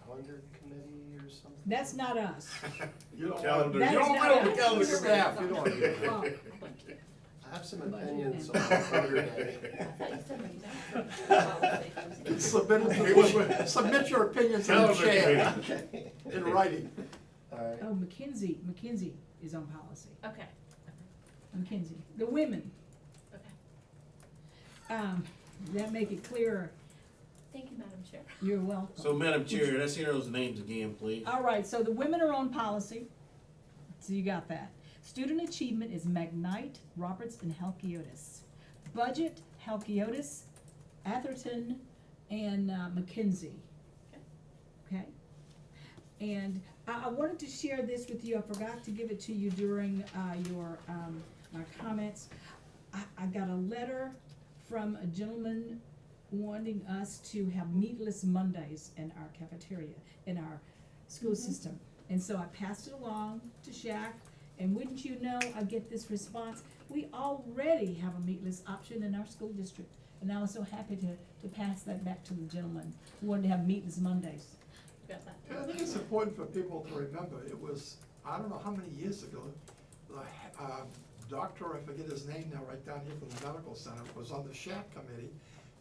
calendar committee or something? That's not us. You don't Calendar. That you is don't not want to us. tell the staff, you don't want to. Well, I have some opinions on Saturday. Submit your opinions in the Calendar chair, Okay. in writing. All right. Oh, McKenzie is on policy. Okay, McKenzie. The women, okay. that make it clearer. Thank you, Madam Chair. You're welcome. So, Madam Chair, let's hear those names again, please. All right, so the women are on policy, so you got that. Student achievement is McKnight, Roberts, and Halkiotis. Budget, Halkiotis, Atherton, and McKenzie. Okay? And I wanted to share this with you. I forgot to give it to you during your comments. I got a letter from a gentleman wanting us to have meatless Mondays in our cafeteria, in our school system. And so I passed it along to Shaq, and wouldn't you know, I get this response, we already have a meatless option in our school district. And I was so happy to pass that back to the gentleman who wanted to have meatless Mondays. Got that. Yeah, I think it's important for people to remember, it was, I don't know how many years ago, the doctor, I forget his name now, right down here from the medical center, was on the shack committee,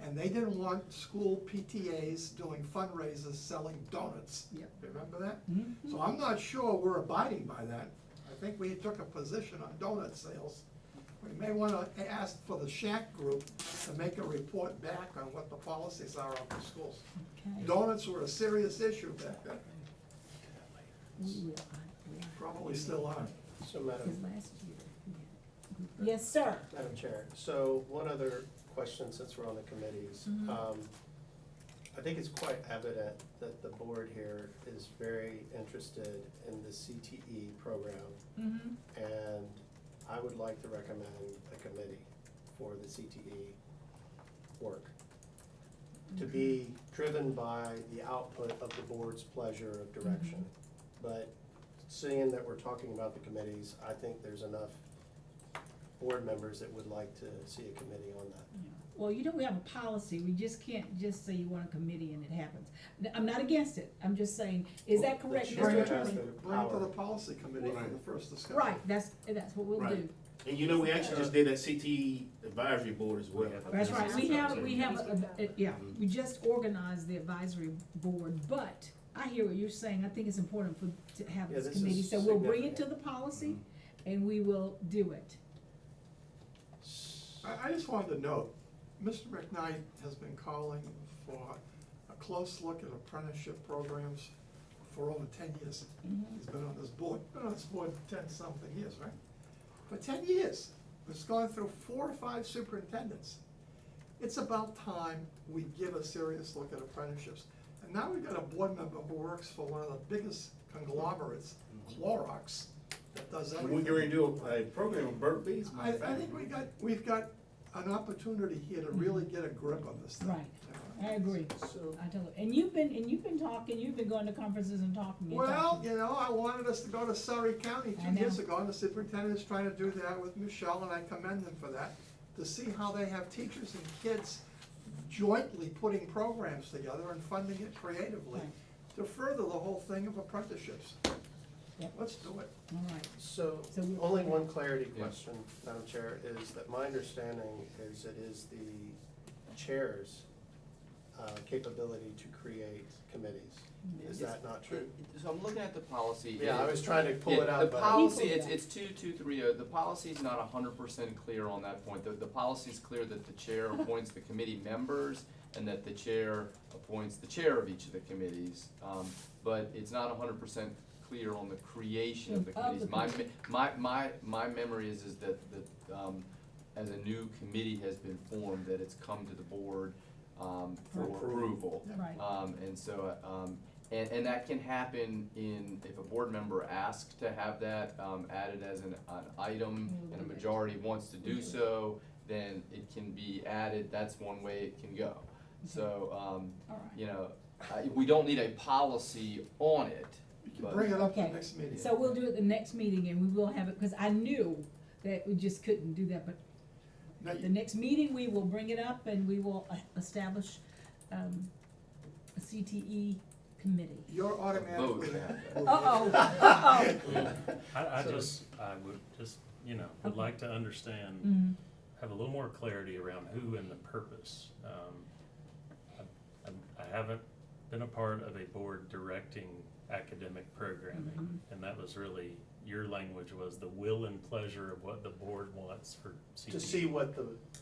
and they didn't want school PTAs doing fundraisers selling donuts. Yep. Remember that? Mhm. So I'm not sure we're abiding by that. I think we took a position on donut sales. We may wanna ask for the shack group to make a report back on what the policies are of the schools. Okay. Donuts were a serious issue back then, We will. probably still are. So, Because Madam last year, yes, sir. Madam Chair, so one other question since we're on the committees. Mhm. I think it's quite evident that the board here is very interested in the CTE program, Mm-hmm. and I would like to recommend a committee for the CTE work, to be driven by the output of the board's pleasure of direction. But seeing that we're talking about the committees, I think there's enough board members that would like to see a committee on that. Well, you know, we have a policy, we just can't just say you want a committee and it happens. I'm not against it, I'm just saying, is that Well, correct, the Mr. chair Attorney? has the Bring it to power. the policy committee for the first discussion. Right, that's what we'll Right. do. And you know, we actually just did that CTE advisory board as well. That's right, we have, we just organized the advisory board, but I hear what you're saying, I think it's important to have Yeah, this this committee, is so we'll bring it to the significant. policy, and we will do it. I just wanted to note, Mr. McKnight has been calling for a close look at apprenticeship programs for over 10 years. He's been on this board, 10-something years, right? For 10 years. It's gone through 4 or 5 superintendents. It's about time we give a serious look at apprenticeships. And now we've got a board member who works for one of the biggest conglomerates, Clorox, that does And everything. we're going to do a program with Burt Bees. I think we've got an opportunity here to really get a grip on this thing. Right. I agree, So, I totally, and you've been talking, you've been going to conferences and talking and Well, talking. you know, I wanted us to go to Surrey County I 2 years know. ago, and the superintendent is trying to do that with Michelle, and I commend them for that, to see how they have teachers and kids jointly putting programs together and funding it creatively Right. to further the whole thing of apprenticeships. Yep. Let's do it. All right, so So we'll- only one clarity Yeah. question, Madam Chair, is that my understanding is it is the chair's capability to create committees. Is Is that not true? So I'm looking at the policy. Yeah, I was trying to pull Yeah, it out, The but- policy, it's 2230, the policy's not 100% clear on that point. The policy's clear that the chair appoints the committee members and that the chair appoints the chair of each of the committees. But it's not 100% clear on the creation of the committees. My memory is that, as a new committee has been formed, that it's come to the board, for approval. Right. And so, and that can happen if a board member asks to have that, added as an item and a majority wants to do so, then it can be added, that's one way it can go. So, you know, we don't need a policy on it. You can bring it up to Okay. the next meeting. So we'll do it the next meeting and we will have it, cause I knew that we just couldn't do that, but Now, at the next meeting, we will bring it up and we will establish, a CTE committee. You're automatically. Uh-oh. I would just, you know, would Okay. like to understand, Mhm. have a little more clarity around who and the purpose. I haven't been a part of a board directing academic programming, and that was really, your language was the will and pleasure of what the board wants for CTE. To see what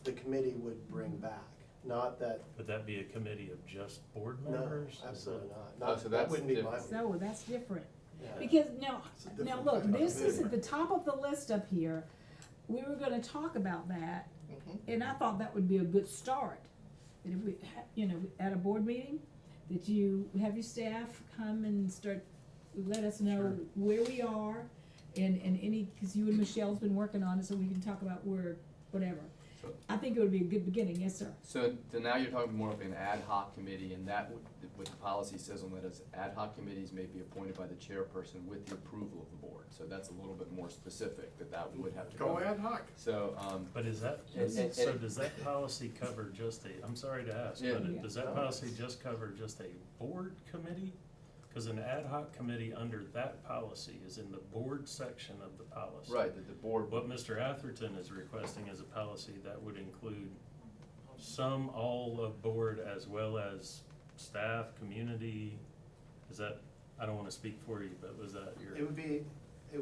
the committee would bring back, not that, Would that be a committee of just board no, members? Is absolutely that- not. Oh, so That that's wouldn't be my. different. So that's different. Yeah. Because now, It's a now different look, kind of this is committee. at the top of the list up here. We were gonna talk about that, Mhm. and I thought that would be a good start. That if we, you know, at a board meeting, that you have your staff come and let us know Sure. where we are, and any, cause you and Michelle's been working on it, so we can talk about whatever. So- I think it would be a good beginning, yes, sir. So now you're talking more of an ad hoc committee, and that would, what the policy says on that is ad hoc committees may be appointed by the chairperson with the approval of the board. So that's a little bit more specific, that would have to go. Go ad hoc. So, But is that, And- so does that policy cover just I'm sorry to ask, Yeah. but does that policy just cover just a board committee? Cause an ad hoc committee under that policy is in the board section of the policy. right, that the board, What Mr. Atherton is requesting as a policy, that would include some, all of board, as well as staff, community. Is that, I don't wanna speak for you, but was that your? It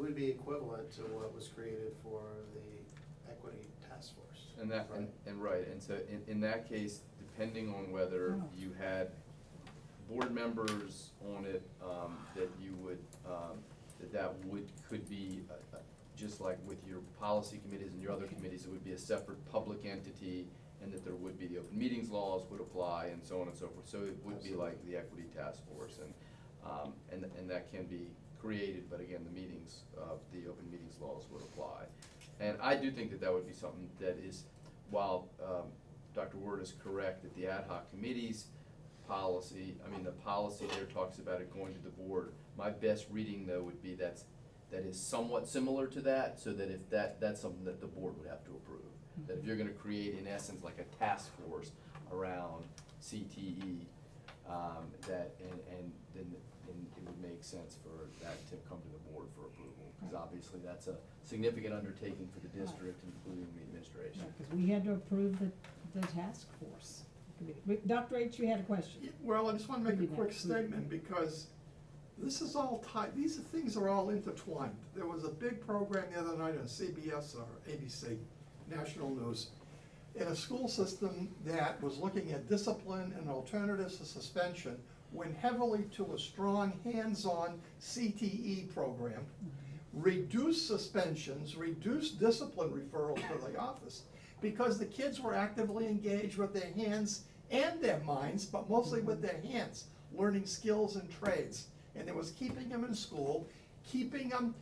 would be equivalent to what was created for the equity task force. and that, and right, and so in that case, depending on whether Oh. you had board members on it, that you would, could be, just like with your policy committees and your other committees, it would be a separate public entity, and that there would be the open meetings laws would apply, and so on and so forth. So it would be like the equity task force, and that can be created, but again, the open meetings laws would apply. And I do think that would be something that is, while, Dr. Ward is correct, that the ad hoc committees policy, the policy there talks about it going to the board. My best reading, though, would be that is somewhat similar to that, so that if that's something that the board would have to approve. That if you're gonna create, in essence, like a task force around CTE, then it would make sense for that to come to the board for approval. Because obviously, that's a significant undertaking for the district, including the administration. Because we had to approve the task force. Dr. H., you had a question? Well, I just wanna make a Maybe not. quick statement, because this is all tied, these things are all intertwined. There was a big program the other night on CBS or ABC, National News, in a school system that was looking at discipline and alternatives to suspension, went heavily to a strong hands-on CTE program, reduced suspensions, reduced discipline referrals to the office, because the kids were actively engaged with their hands and their minds, but mostly with their hands, learning skills and trades. And it was keeping them in school, keeping them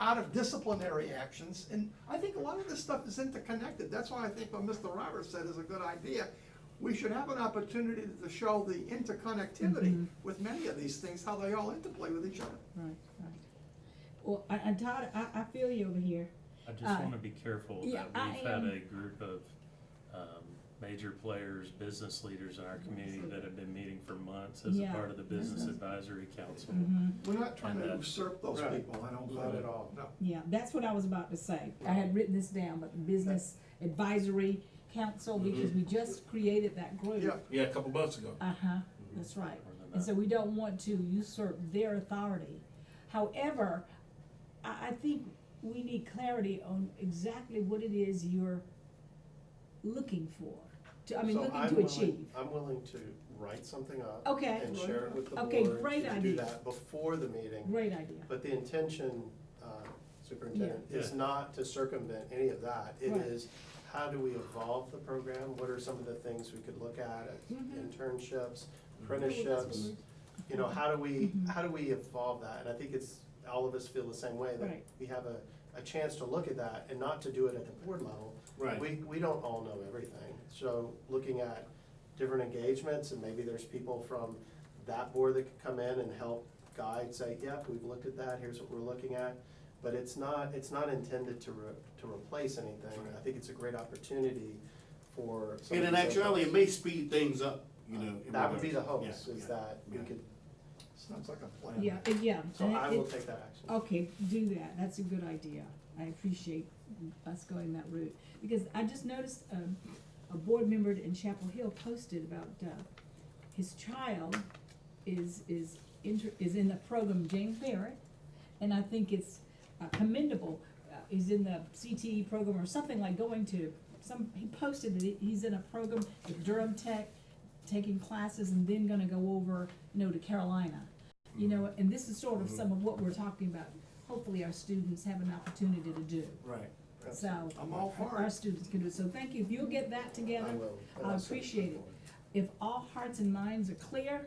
out of disciplinary actions, and I think a lot of this stuff is interconnected. That's why I think what Mr. Roberts said is a good idea. We should have an opportunity to show the interconnectivity with many of these things, how they all interplay with each other. Right. Well, and Todd, I feel you over here. I just wanna be careful yeah, that I we've had am. a group of, major players, business leaders in our community that have been meeting for months as a Yeah. part of the Business Advisory Council. We're not trying to And, usurp those Right. people, I don't. Not at all. No. Yeah, that's what I was about to say. I had written this down, but the Business Advisory Council, because we just created that group. Yeah. Yeah, a couple months ago. Uh-huh, that's right. Or the And so we don't want to usurp their authority. However, I think we need clarity on exactly what it is you're looking for, So looking I'm to willing- achieve. I'm willing to write something up. Okay. And share it with the Okay, board. great to idea. do that before the meeting. Great idea. But the intention, Superintendent, Yeah. is not to circumvent any of that. It Right. is, how do we evolve the program? What are some of the things we could look at, Mhm. internships, Oh, apprenticeships? You know, how do we Mhm. evolve that? And I think it's, all of us feel the same way, that Right. we have a chance to look at that and not to do it at the board level. Right. We don't all know everything, so looking at different engagements, and maybe there's people from that board that could come in and help guide, say, yep, we've looked at that, here's what we're looking at. But it's not intended to replace anything. I think it's a great opportunity for. some And of in these actuality, it efforts. may speed things up, you know. in That would be the regards- hopes, yeah, is yeah, that we yeah. could, Sounds like a plan. Yeah, yeah. so and I it- will take that action. Okay, do that, that's a good idea. I appreciate us going that route. Because I just noticed, a board member in Chapel Hill posted about, his child is in the program James Barrett, and I think it's commendable. He's in the CTE program or something, like going to he posted that he's in a program at Durham Tech, taking classes and then gonna go over, to Carolina. And this is sort of some of what we're talking about. Hopefully our students have an opportunity to do. Right. So, I'm all for our it. students can do it. So thank you. If you'll get that together, I will. And I I'll send appreciate to it. the If all hearts and minds are clear,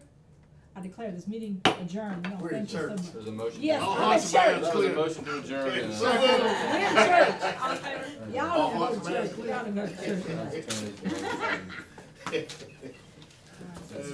I declare this meeting adjourned. No, We're in thank you so church. much. There's a motion. Yes, All I'm at hearts and minds church. There's a clear. motion to adjourn. Okay, and, so We're in church. All in favor? Y'all All know hearts and minds church. clear. Y'all know church. Attorney's been- Hey, man. That's